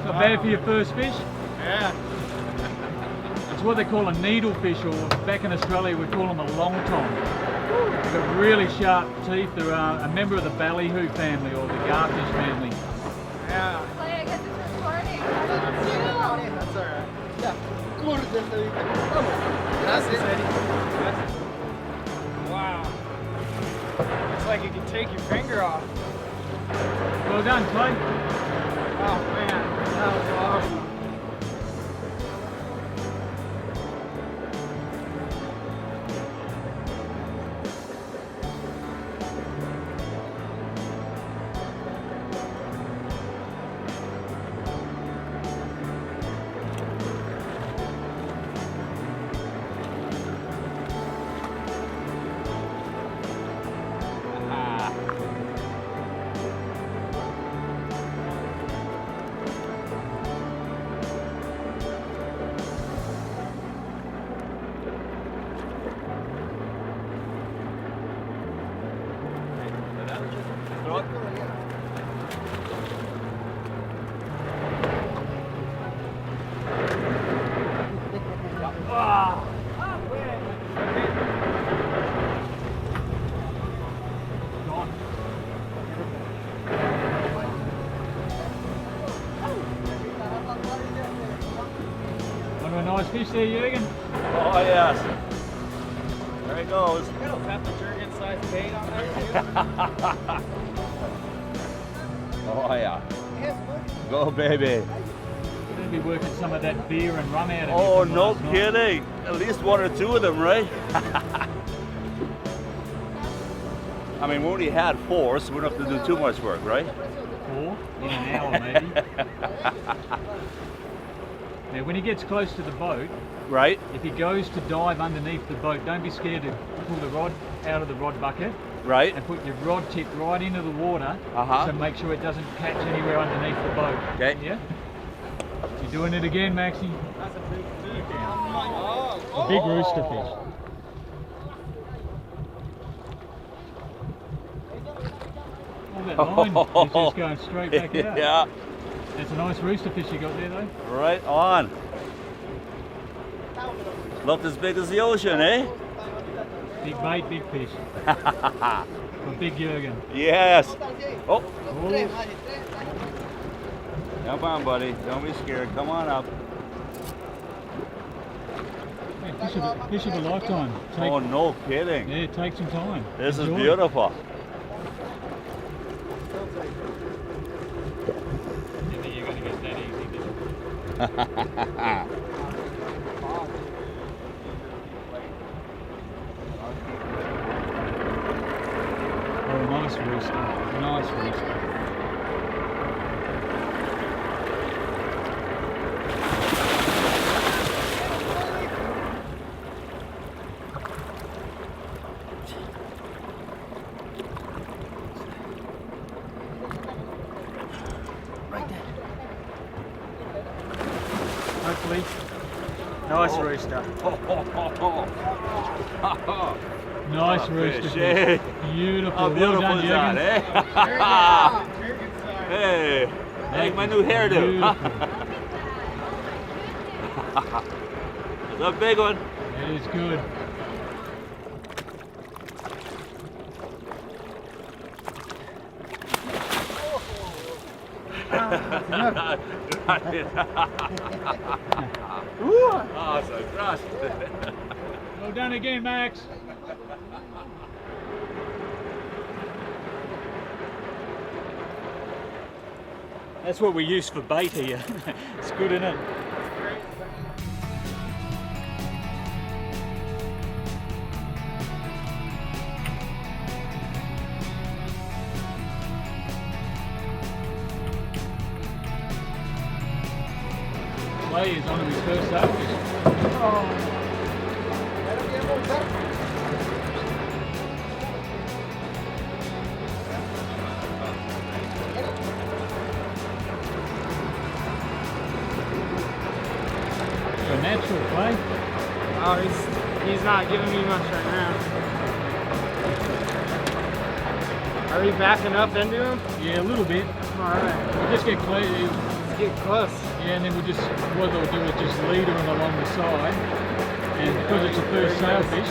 Not bad for your first fish. Yeah. It's what they call a needlefish, or back in Australia we call them a long tom. They've got really sharp teeth. They're a member of the ballyhoo family or the garfish family. Yeah. Clay, I guess it's recording. That's alright. That's it. Wow. It's like you can take your finger off. Well done, Clay. Oh man, that was awesome. One of a nice fish there, Jürgen. Oh yes. There he goes. Is that the Jurgen size bait on there too? Oh yeah. Go baby. Gonna be working some of that beer and rum out of Oh, you from no last night. kidding. At least one or two of them, right? I mean, we only had 4, so we don't have to do too much work, right? 4 in an hour maybe. Now when he gets close to the boat, Right? if he goes to dive underneath the boat, don't be scared to pull the rod out of the rod bucket Right? and put your rod tip right into the water, Uh-huh. so make sure it doesn't catch anywhere underneath the boat. Okay. Yeah? You're doing it again, Maxie. That's a big fish. A big rooster fish. Oh, that line is just going straight back out. Yeah, That's a nice rooster fish you got there though. right on. Looked as big as the ocean, eh? Big bait, big fish. For Big Jürgen. Yes. Oh, Oh, come on, buddy. Don't be scared. Come on up. man, fish of a lifetime. Oh, no kidding. Yeah, take some time. This is Enjoy. beautiful. Didn't think you're going to get that easy, did you? Oh, nice rooster. Nice rooster. Hopefully. Nice rooster. Nice rooster fish, fish. eh? Beautiful. How beautiful well done, is that, Jürgen. eh? Hey, like my new hairdo. Beautiful. It's a big one. It is good. Awesome, crushed. Well done again, Max. That's what we use for bait here. It's good, isn't it? Clay is on his first sailfish. A natural play. Oh, he's not giving me much right now. Are we backing up into him? Yeah, a little bit. Alright. We'll just get Clay. Let's get close. Yeah, and then what they'll do is just lead her along the side, and because it's a first sailfish,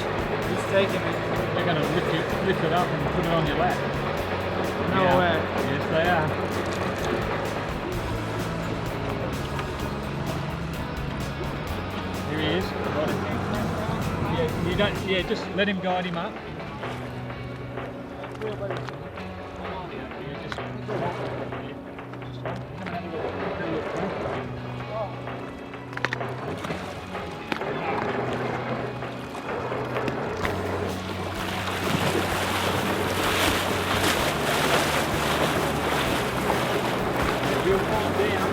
He's taking it. they're going to lift it up and put it on your lap. No Yeah. way. Yes, they are. Here he is. Got it. Yeah, you don't. Yeah, just let him guide him up. Yeah, just. You'll calm down.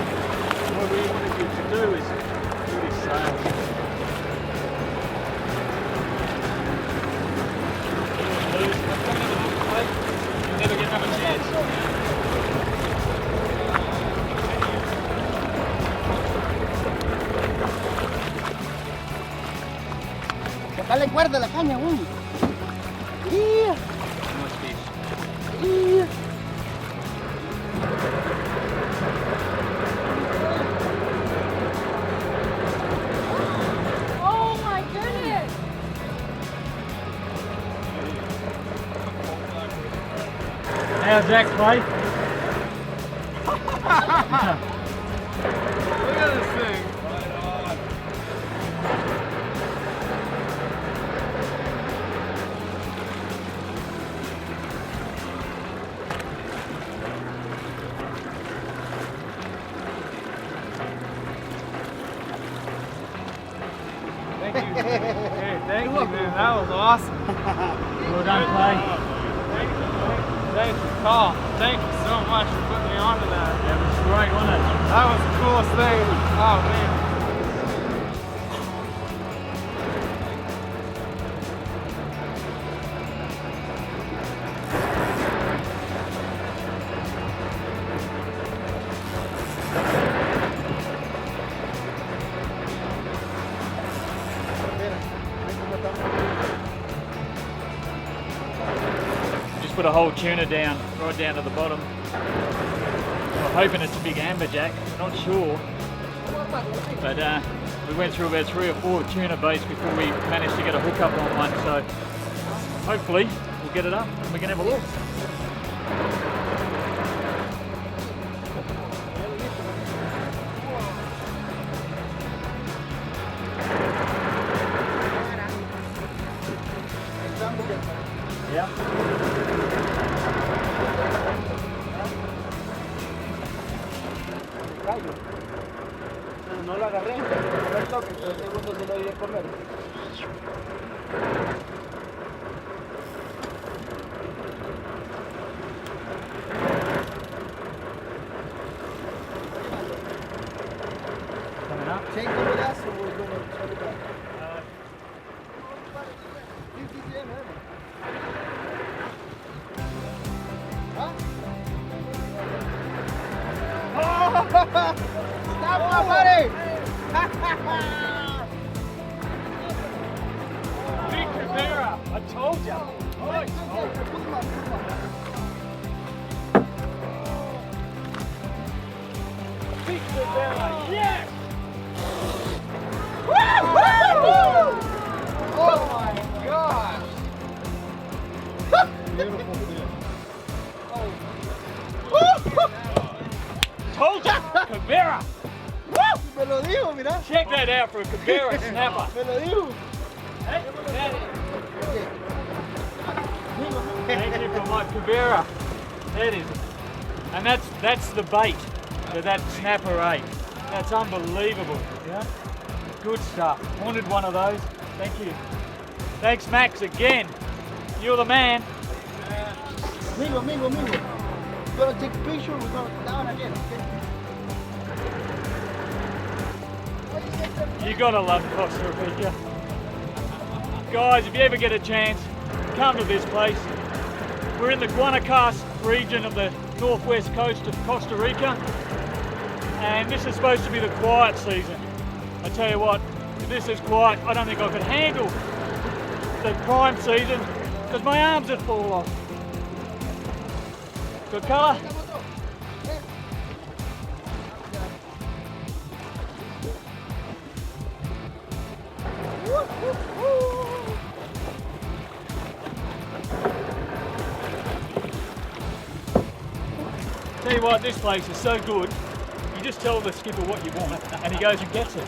What we want you to do is do this sail. You'll never get another chance. Dale cuerda a la caña, güey. Nice fish. Oh my goodness! How's that, Clay? Look at this thing. Thank you. Hey, thank you, man. That was awesome. Well done, Clay. Thank you, Paul. Thank you so much for putting me onto that. That was great, wasn't it? That was the coolest thing. Oh, man. Just put a whole tuna down, right down to the bottom. I'm hoping it's a big amberjack, not sure. But we went through about 3 or 4 tuna baits before we managed to get a hook up on one, so hopefully we'll get it up and we can have a look. Yeah. No lo agarré, pero el toque, pero el segundo se lo iba a comer. Coming up. Take the with us, or we're going to shut it back. Stop, my buddy! Big Rivera, I told you. Big Rivera, yes! Oh my gosh! Beautiful fish. Told you, Rivera. Me lo dijo, mira. Check that out for a Rivera snapper. Me lo dijo. Hey, thank you for my Rivera. That is, and that's the bait. So that snapper ate. That's unbelievable. Yeah. Good stuff. Wanted one of those. Thank you. Thanks, Max, again. You're the man. Mingo. We're gonna take a picture. We're going down again, okay? You gotta love Costa Rica. Guys, if you ever get a chance, come to this place. We're in the Guanacaste region of the northwest coast of Costa Rica, and this is supposed to be the quiet season. I tell you what, if this is quiet, I don't think I could handle the prime season because my arms would fall off. Good colour? Tell you what, this place is so good. You just tell the skipper what you want and he goes and gets it.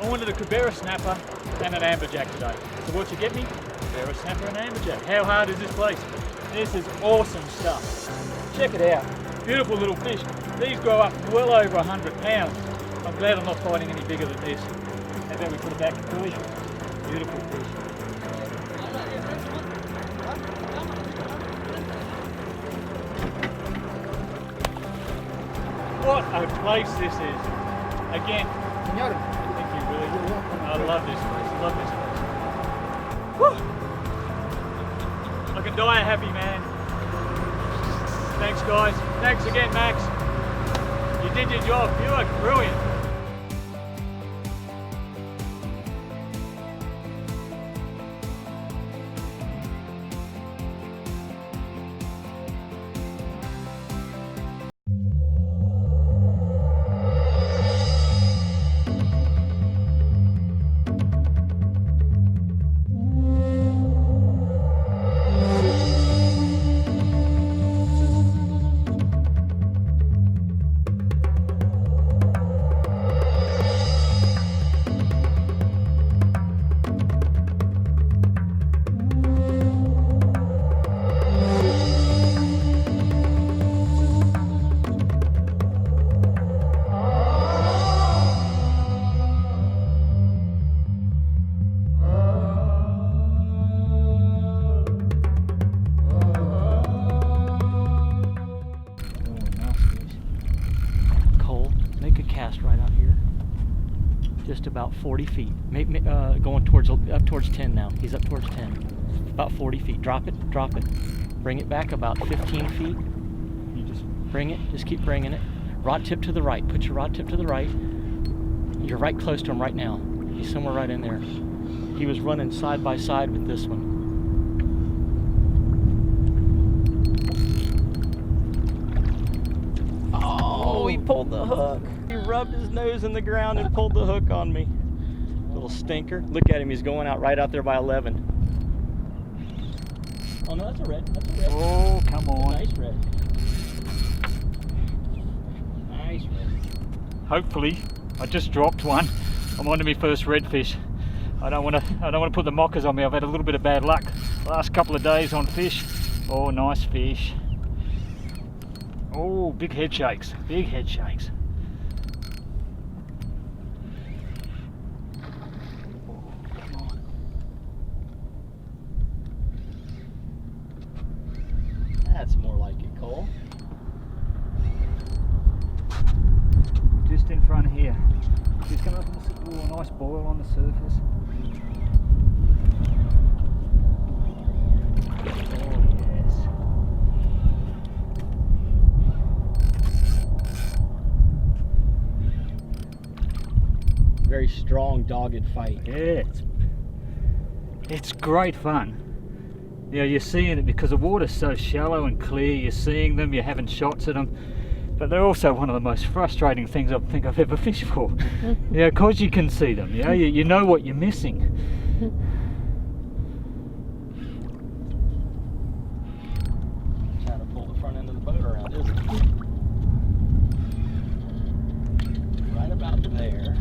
I wanted a Cabera snapper and an amberjack today. So what you get me? Cabera snapper and amberjack. How hard is this place? This is awesome stuff. Check it out. Beautiful little fish. These grow up well over 100 pounds. I'm glad I'm not fighting any bigger than this. How about we put it back in buoy? Beautiful fish. What a place this is. Again, thank you, Willie. I love this place. I love this place. Woo! I can die a happy man. Thanks, guys. Thanks again, Max. You did your job. You are brilliant. Right out here, just about 40 feet, maybe going towards up towards 10 now. He's up towards 10, about 40 feet. Drop it, bring it back about 15 feet. You just bring it, just keep bringing it. Rod tip to the right, put your rod tip to the right. You're right close to him right now. He's somewhere right in there. He was running side by side with this one. Oh, he pulled the hook. He rubbed his nose in the ground and pulled the hook on me. Little stinker. Look at him, he's going out right out there by 11. Oh no, that's a red. That's a red. Oh, come on. Nice red. Nice red. Hopefully, I just dropped one. I'm on to my first redfish. I don't want to put the mockers on me. I've had a little bit of bad luck last couple of days on fish. Oh, nice fish. Oh, big head shakes. Big head shakes. That's more like it, Cole. Just in front here. Just come up and see, a nice boil on the surface. Oh yes. Very strong, dogged fight. Yeah, it's great fun. You know, you're seeing it because the water's so shallow and clear, you're seeing them, you're having shots at them, but they're also one of the most frustrating things I think I've ever fished for. Yeah, because you can see them, you know, you know what you're missing. Trying to pull the front end of the boat around, isn't it? Right about there.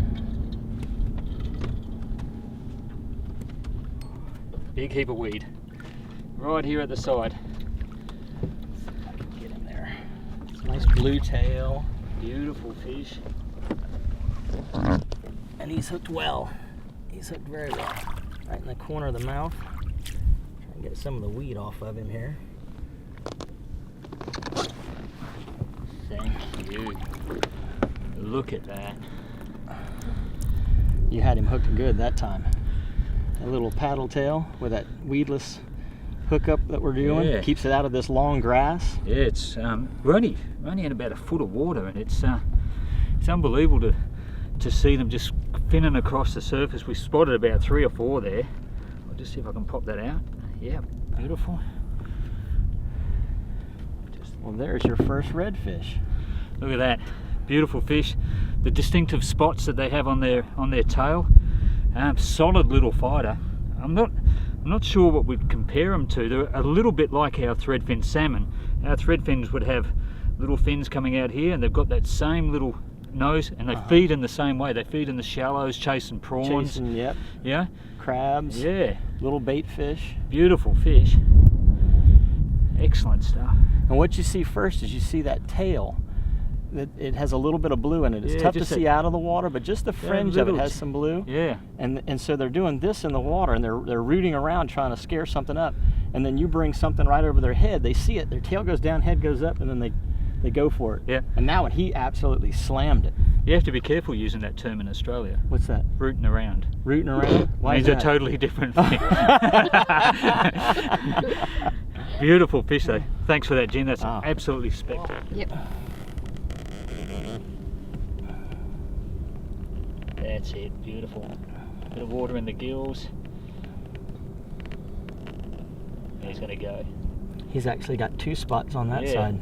Big heap of weed. Right here at the side. Get him there. It's a nice blue tail. Beautiful fish. And he's hooked well. He's hooked very well. Right in the corner of the mouth. Try and get some of the weed off of him here. Thank you. Look at that. You had him hooked good that time. A little paddle tail with that weedless hookup that we're doing. Yeah. Keeps it out of this long grass. Yeah, it's we're only in about a foot of water, and it's unbelievable to see them just finning across the surface. We spotted about 3 or 4 there. I'll just see if I can pop that out. Yeah, beautiful. Well, there's your first redfish. Look at that, beautiful fish. The distinctive spots that they have on their tail. Solid little fighter. I'm not sure what we'd compare them to. They're a little bit like our threadfin salmon. Our threadfins would have little fins coming out here, and they've got that same little nose, and they feed in the same way. They feed in the shallows, chasing prawns. Yep. Yeah. Crabs. Yeah. Little bait fish. Beautiful fish. Excellent stuff. And what you see first is you see that tail. It has a little bit of blue in it. It's Yeah, tough to just see out of the water, but just the fringe of it has some blue. Yeah. And so they're doing this in the water, and they're rooting around trying to scare something up. And then you bring something right over their head. They see it. Their tail goes down, head goes up, and then they go for it. Yeah. And now he absolutely slammed it. You have to be careful using that term in Australia. What's that? Rooting around. Rooting around? Why Means is a that? totally different thing. Beautiful fish though. Thanks for that, Jen. That's absolutely spectacular. Yep. That's it. Beautiful. Bit of water in the gills. He's going to go. He's actually got 2 spots on that Yeah. side.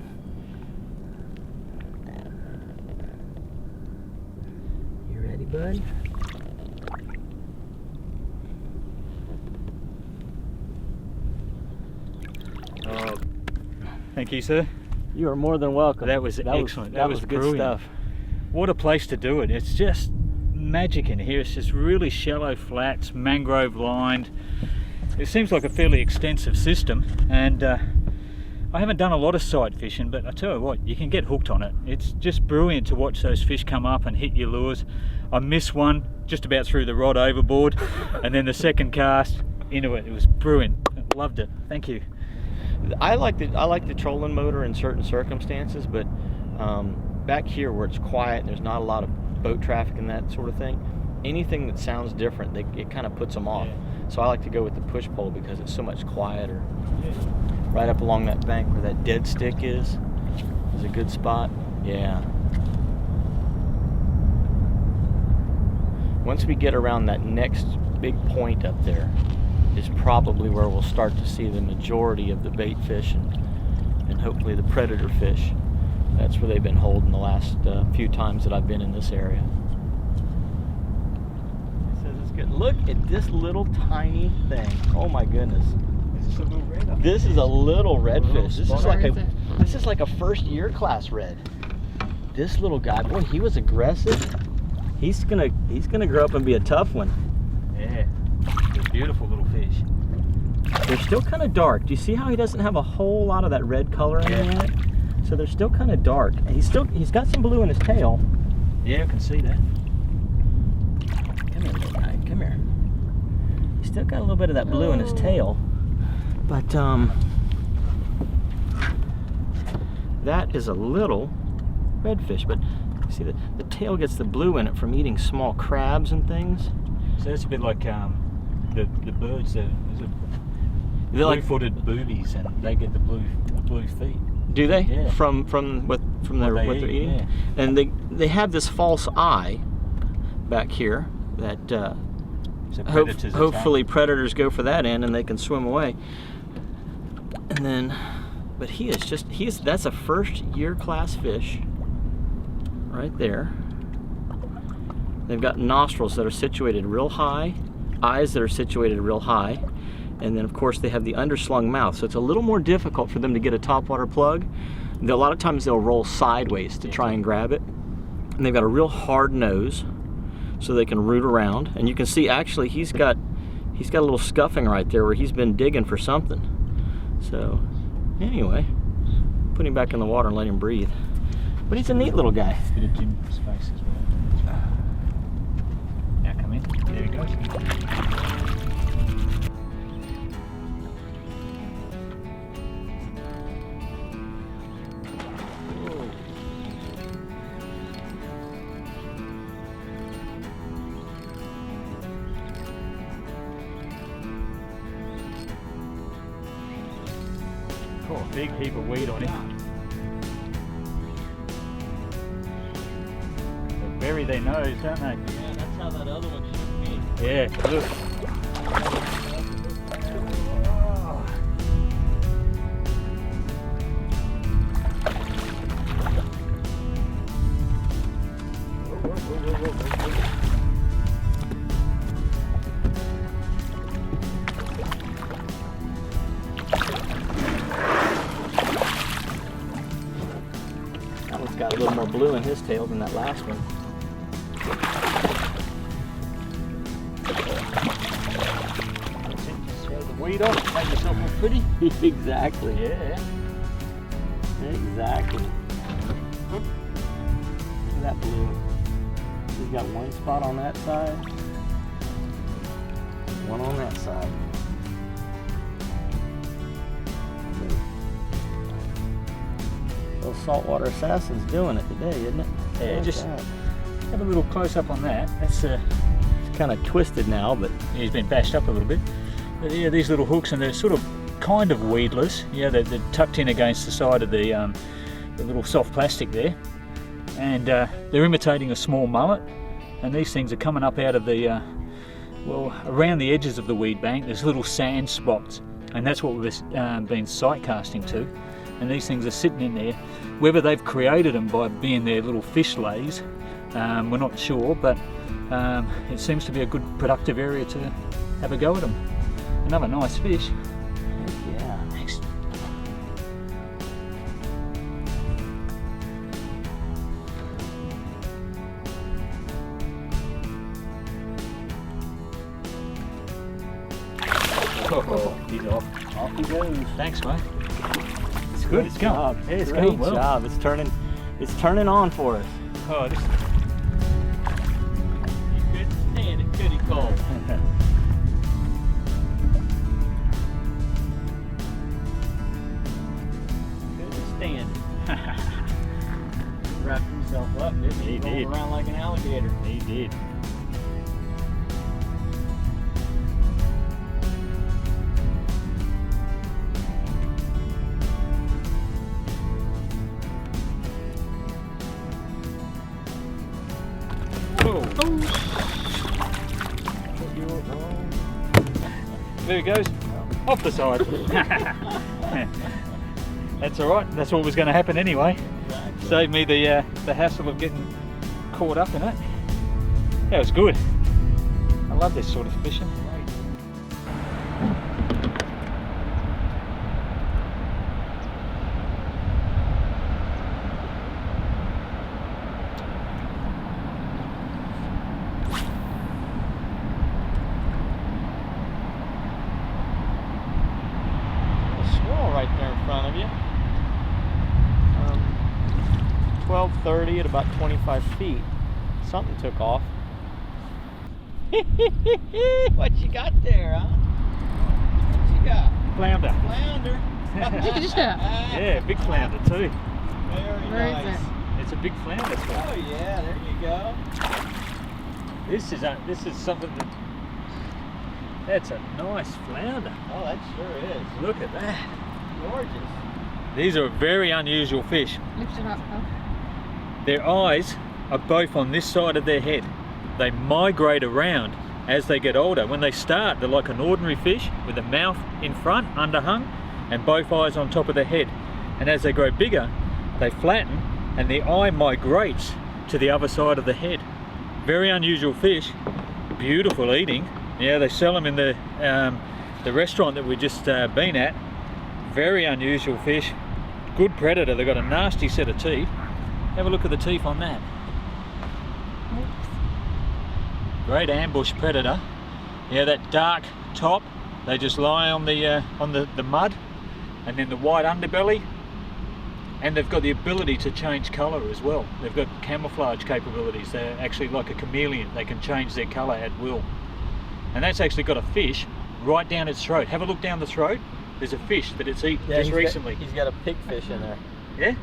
You ready, bud? Oh, thank you, sir. You are more than welcome. That was excellent. That was good brilliant stuff. What a place to do it. It's just magic in here. It's just really shallow flats, mangrove lined. It seems like a fairly extensive system, and I haven't done a lot of side fishing, but I tell you what, you can get hooked on it. It's just brilliant to watch those fish come up and hit your lures. I missed one, just about threw the rod overboard, and then the second cast into it. It was brilliant. Loved it. Thank you. I like the trolling motor in certain circumstances, but back here where it's quiet and there's not a lot of boat traffic and that sort of thing, anything that sounds different, it kind of puts them off. Yeah. So I like to go with the push pole because it's so much quieter. Yeah. Right up along that bank where that dead stick is a good spot. Yeah. Once we get around that next big point up there is probably where we'll start to see the majority of the bait fish and hopefully the predator fish. That's where they've been holding the last few times that I've been in this area. It says it's good. Look at this little tiny thing. Oh my goodness. This is a little redfish. This is like a first year class red. This little guy, boy, he was aggressive. He's gonna grow up and be a tough one. Yeah, they're beautiful little fish. They're still kind of dark. Do you see how he doesn't have a whole lot of that red color in it? So they're still kind of dark. And he's got some blue in his tail. Yeah, I can see that. Come here, little guy. Come here. He's still got a little bit of that blue in his tail. But that is a little redfish. But see, the tail gets the blue in it from eating small crabs and things. So that's a bit like the birds. They're like blue-footed boobies, and they get the blue feet. Do they? Yeah. From what they're eating? Yeah. And they have this false eye back here that So predators hopefully predators go for that end and they can swim away. And then, but that's a first year class fish right there. They've got nostrils that are situated real high, eyes that are situated real high, and then of course they have the underslung mouth, so it's a little more difficult for them to get a topwater plug. A lot of times they'll roll sideways to try and grab it, and they've got a real hard nose so they can root around. And you can see actually he's got a little scuffing right there where he's been digging for something. So anyway, put him back in the water and let him breathe. But he's a neat little guy. Bit of gym space as well. Now come in. There he goes. Oh, a big heap of weed on him. They bury their nose, don't they? Yeah, that's how that other one shook me. Yeah, look. That one's got a little more blue in his tail than that last one. Throw the weed off, make yourself look pretty. Exactly. Yeah. Exactly. Look at that blue. He's got one spot on that side, one on that side. Little saltwater assassin's doing it today, isn't it? Yeah, Look just at that. have a little close up on that. That's It's kind of twisted now, but he's been bashed up a little bit. But yeah, these little hooks, and they're sort of kind of weedless. Yeah, they're tucked in against the side of the little soft plastic there, and they're imitating a small mullet. And these things are coming up out of the well, around the edges of the weed bank. There's little sand spots, and that's what we've been sight casting to. And these things are sitting in there. Whether they've created them by being their little fish lays, we're not sure, but it seems to be a good productive area to have a go at them. Another nice fish. yeah. Thanks. Oh, he's off. Off he goes. Thanks, mate. It's good. It's going. Job. Yeah, it's Great going well. job. It's turning on for us. Oh, this. You couldn't stand it, could he, Cole? Couldn't stand it. Wrapped himself up, didn't he? He Rolled did. around like an alligator. He did. There he goes, off the side. That's all right. That's what was going to happen anyway. Saved me the hassle of getting caught up in it. That was good. I love this sort of fishing. Right there in front of you. 12:30 at about 25 feet. Something took off. What you got there, huh? What you got? Flounder. Flounder. Yeah, big flounder too. Very Where is nice. it? It's a big flounder. Oh yeah, there you go. This is something that's a nice flounder. Oh, that sure is. Look at that. Gorgeous. These are very unusual fish. Lift it up, Phil. Their eyes are both on this side of their head. They migrate around as they get older. When they start, they're like an ordinary fish with a mouth in front, underhung, and both eyes on top of their head. And as they grow bigger, they flatten and the eye migrates to the other side of the head. Very unusual fish, beautiful eating. Yeah, they sell them in the restaurant that we've just been at. Very unusual fish, good predator. They've got a nasty set of teeth. Have a look at the teeth on that. Great ambush predator. Yeah, that dark top, they just lie on the mud, and then the white underbelly. And they've got the ability to change colour as well. They've got camouflage capabilities. They're actually like a chameleon. They can change their colour at will. And that's actually got a fish right down its throat. Have a look down the throat. There's a fish that it's eaten just recently. He's got a pigfish in there. Yeah?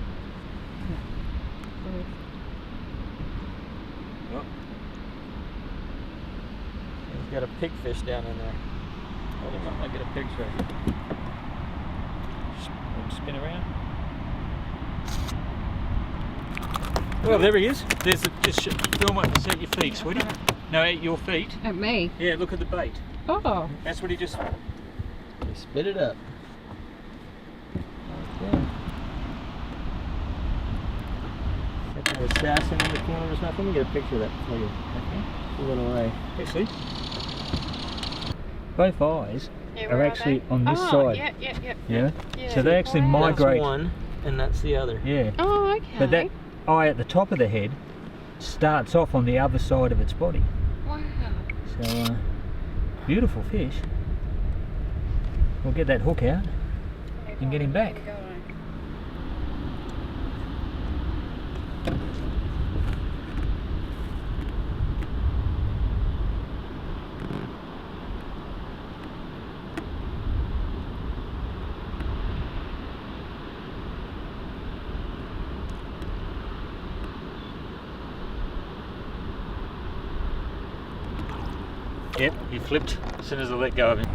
He's got a pigfish down in there. Hold him up, I'll get a picture. Spin around. Well, there he is. Just film it, set your feet, sweetie. No, at your feet. At me? Yeah, look at the bait. Oh. That's what he just... He spit it up. Okay. Got the assassin in the corner or something. Let me get a picture of that for you. Okay. Pull it away. Actually, both eyes Yeah, are where actually they? on this Oh, side. Yeah. Yeah? Yeah. So they actually migrate. That's one, and that's the other. Yeah. Oh, okay. But that eye at the top of the head starts off on the other side of its body. Wow. So, beautiful fish. We'll get that hook out and get him back. Yep, he flipped as soon as I let go of him.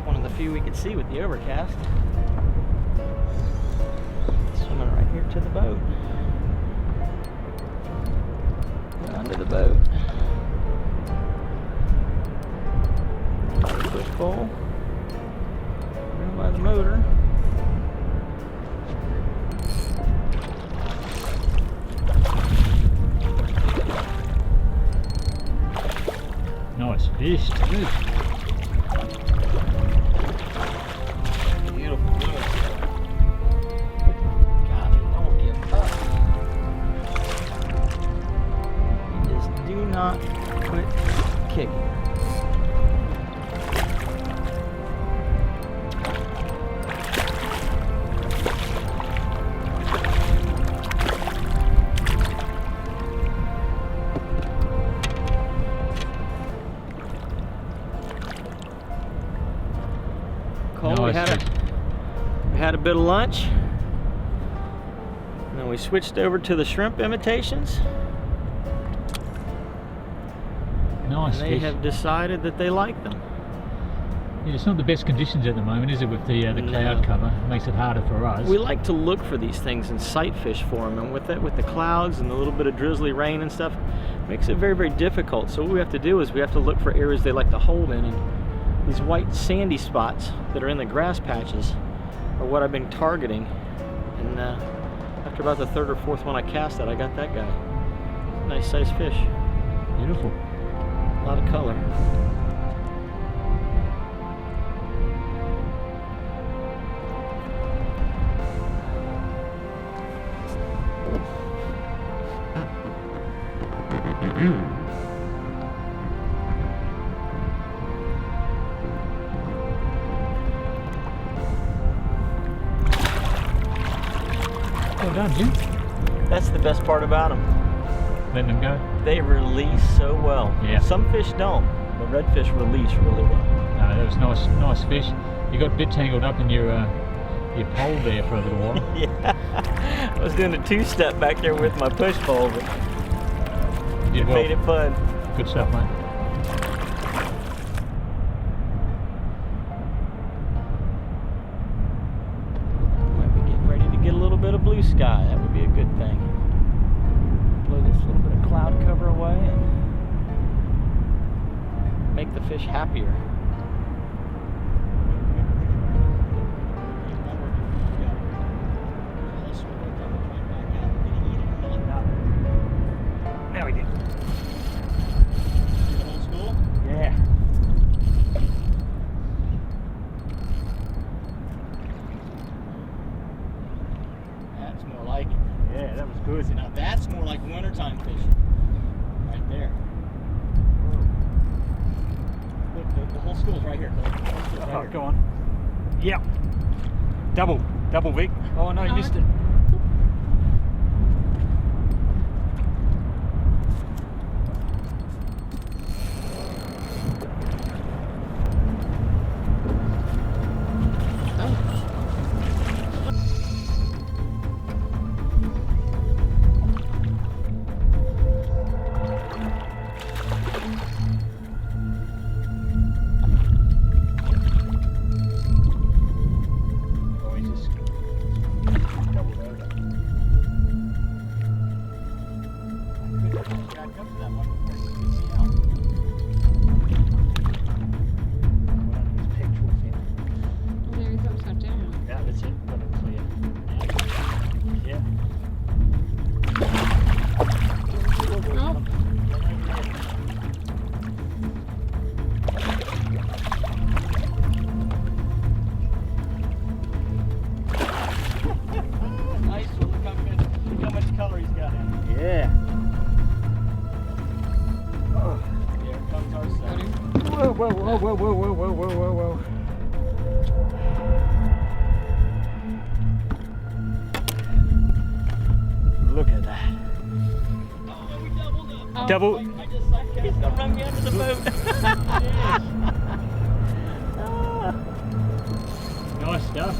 One of the few we could see with the overcast. Swimming right here to the boat. Onto the boat. Push pole. Down by the motor. Nice fish too. Not quit kicking. Cole, Nice. we had a bit of lunch, and then we switched over to the shrimp imitations. Nice They fish. have decided that they like them. Yeah, it's not the best conditions at the moment, is it, with the cloud cover? It makes it harder for us. We like to look for these things in sight fish form, and with the clouds and a little bit of drizzly rain and stuff, it makes it very, very difficult. So what we have to do is we have to look for areas they like to hold in, and these white sandy spots that are in the grass patches are what I've been targeting. And after about the third or fourth one I cast that, I got that guy. Nice sized fish. Beautiful. A lot of color. Well done, Jim. That's the best part about them. Letting them go. They release so well. Yeah. Some fish don't, but redfish release really well. No, that was nice fish. You got a bit tangled up in your pole there for a little while. Yeah, I was doing a two-step back there with my push pole, but You did it well. made it fun. Good stuff, mate. Might be getting ready to get a little bit of blue sky. That would be a good thing. Blow this little bit of cloud cover away and make the fish happier. Yeah. Double Vic. Oh no, you missed it. There he's upside down. Yeah, that's it. Got it clear. Yeah. Oh. Nice one. Look how much color he's got in it. Yeah. Here comes our son. Whoa, whoa, whoa, whoa, whoa, whoa, whoa, whoa, whoa, whoa. Look at that. Oh, we doubled up. Double. I just like he's gonna run me under the boat. Nice stuff.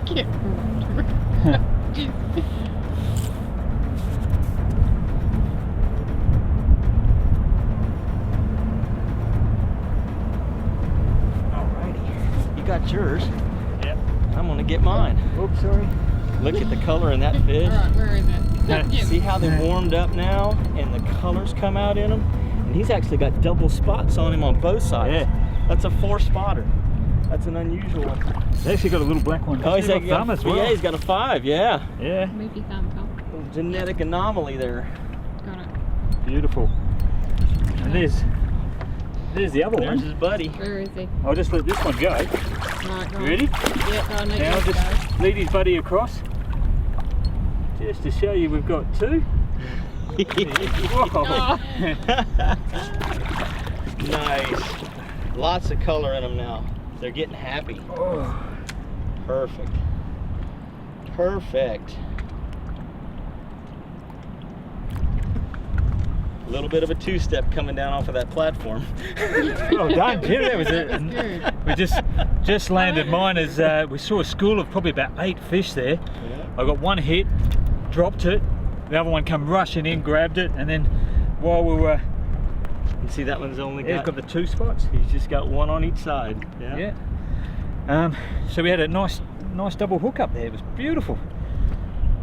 Can't Alrighty. You got yours. Yep. I'm gonna get mine. Oops, sorry. Look at the color in that fish. Alright, where is it? Get See it. how they warmed up now and the colors come out in them? And he's actually got double spots on him on both sides. Yeah. That's a 4-spotter. That's an unusual one. He's actually got a little black one. Oh, he's got got thumb as well. Yeah, he's got a 5, yeah. Yeah. Maybe thumb top. Little genetic anomaly there. Got it. Beautiful. And there's the other There's one. his buddy. Where is he? I'll just let this one go. Right, You ready? Yep, I know Now you just go. lead his buddy across. Just to show you we've got 2. Whoa. Nice. Lots of color in them now. They're getting happy. Oh. Perfect. Perfect. A little bit of a 2-step coming down off of that platform. Well done, Jim. That was That's it. good. We just landed mine as we saw a school of probably about 8 fish there. I got one hit, dropped it. The other one come rushing in, grabbed it, and then while we were, You see that one's only it's got the 2 spots. he's just got one on each side. Yeah. So we had a nice double hook up there. It was beautiful.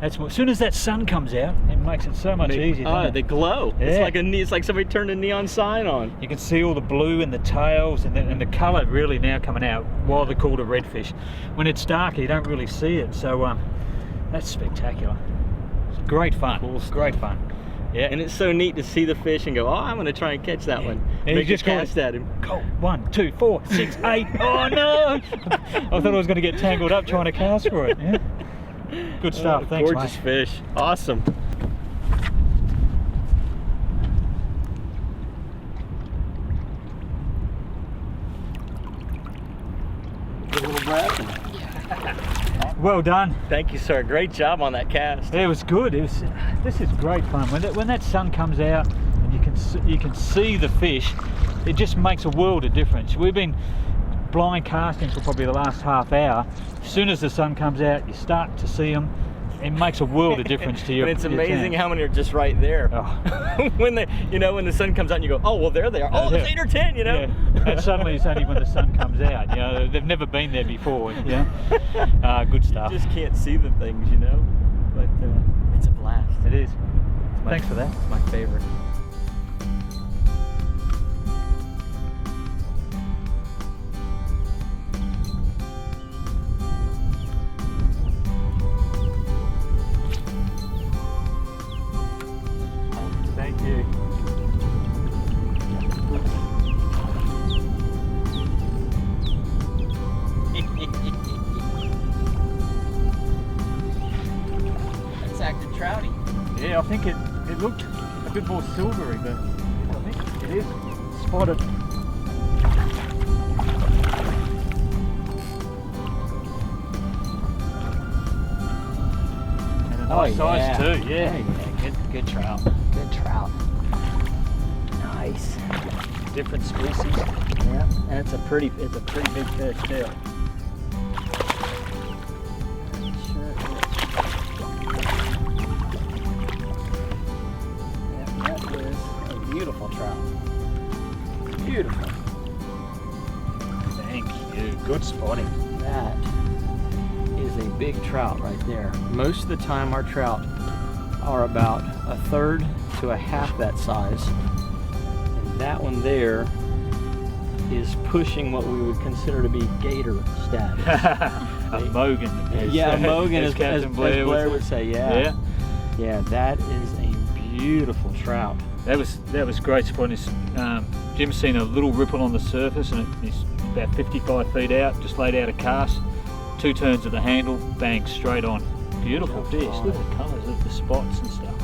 That's what, as soon as that sun comes out, it makes it so much easier. doesn't They it? glow. Yeah. It's like somebody turned a neon sign on. You can see all the blue in the tails and the colour really now coming out while they're called a redfish. When it's darker, you don't really see it. So that's spectacular. It's great fun. Cool stuff. Great fun. Yeah. And it's so neat to see the fish and go, oh, I'm going to try and catch that one. And you Make just a go cast at him. Go 1, 2, 4, 6, 8. Oh no! I thought I was going to get tangled up trying to cast for it. Yeah. Good stuff. Oh, Thanks, gorgeous mate. fish. Awesome. Good little brad. Well done. Thank you, sir. Great job on that cast. It was good. This is great fun. When that sun comes out and you can see the fish, it just makes a world of difference. We've been blind casting for probably the last half hour. As soon as the sun comes out, you start to see them. It makes a world of difference to you. And it's amazing how many are just right there. Oh. when the sun comes out and you go, oh, well, there they are. Oh, there's 8 or 10, you know? Yeah. And suddenly it's only when the sun comes out. You know, they've never been there before. You know? Good stuff. You just can't see the things, you know? But it's a blast. It is. It's Thanks for that. It's my favorite. Thank you. That's acting think it looked a bit more silvery, but I think it is spotted. And a nice size too, yeah. Good trout. Good trout. Nice. Different species. Yeah, and it's a pretty big fish too. Sure is. Yeah, that is a beautiful trout. Beautiful. Thank you. Good spotting. That is a big trout right there. Most of the time our trout are about 1/3 to 1/2 that size. And that one there is pushing what we would consider to be gator status. A Mogan. Yeah, a Mogan, as Captain Blair would say. Yeah. Yeah, that is a beautiful trout. That was great spotting. Jim's seen a little ripple on the surface, and it's about 55 feet out. Just laid out a cast, 2 turns of the handle, bang, straight on. Beautiful fish. Look at the colours of the spots and stuff.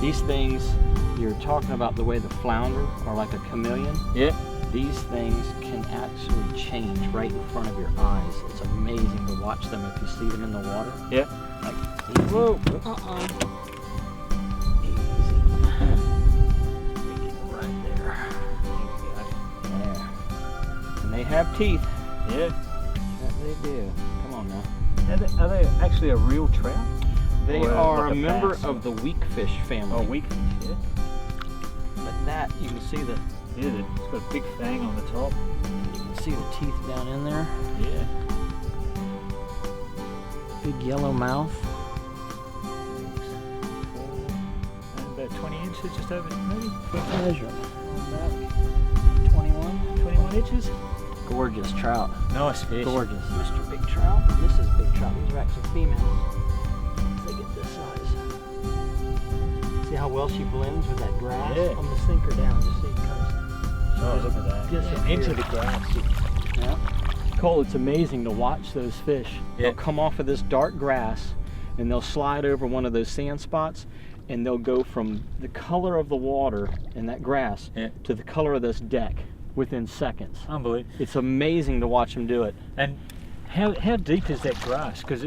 These things, you're talking about the way the flounder are like a chameleon. Yeah. These things can actually change right in front of your eyes. It's amazing to watch them if you see them in the water. Yeah. Like, easy. Whoa. Easy. Right there. There. And they have teeth. Yeah. That they do. Come on now. Are they actually a real trout? They Or are like a member bass? of the weakfish family. Oh, weakfish, yeah. But that, you can see the Yeah, it's got a big fang on the top. you can see the teeth down in there. Yeah. Big yellow mouth. And about 20 inches, just over, maybe? Quick measure. Back. 21 inches? Gorgeous trout. Nice fish. Gorgeous. Mr. Big Trout and Mrs. Big Trout. These are actually females. As they get this size. See how well she blends with that grass? Yeah. I'm going to sink her down just so you can Oh, look at that. Disappear. Into the grass. Yeah. Cole, it's amazing to watch those fish. Yeah. They'll come off of this dark grass and they'll slide over one of those sand spots and they'll go from the color of the water in that grass to the color of this deck within seconds. Unbelievable. It's amazing to watch them do it. And how deep is that grass? Because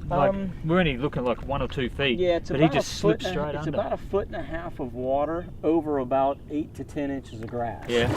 we're only looking like 1 or 2 feet. Yeah, it's but about he just slips straight It's under. about 1.5 feet of water over about 8 to 10 inches of grass. Yeah.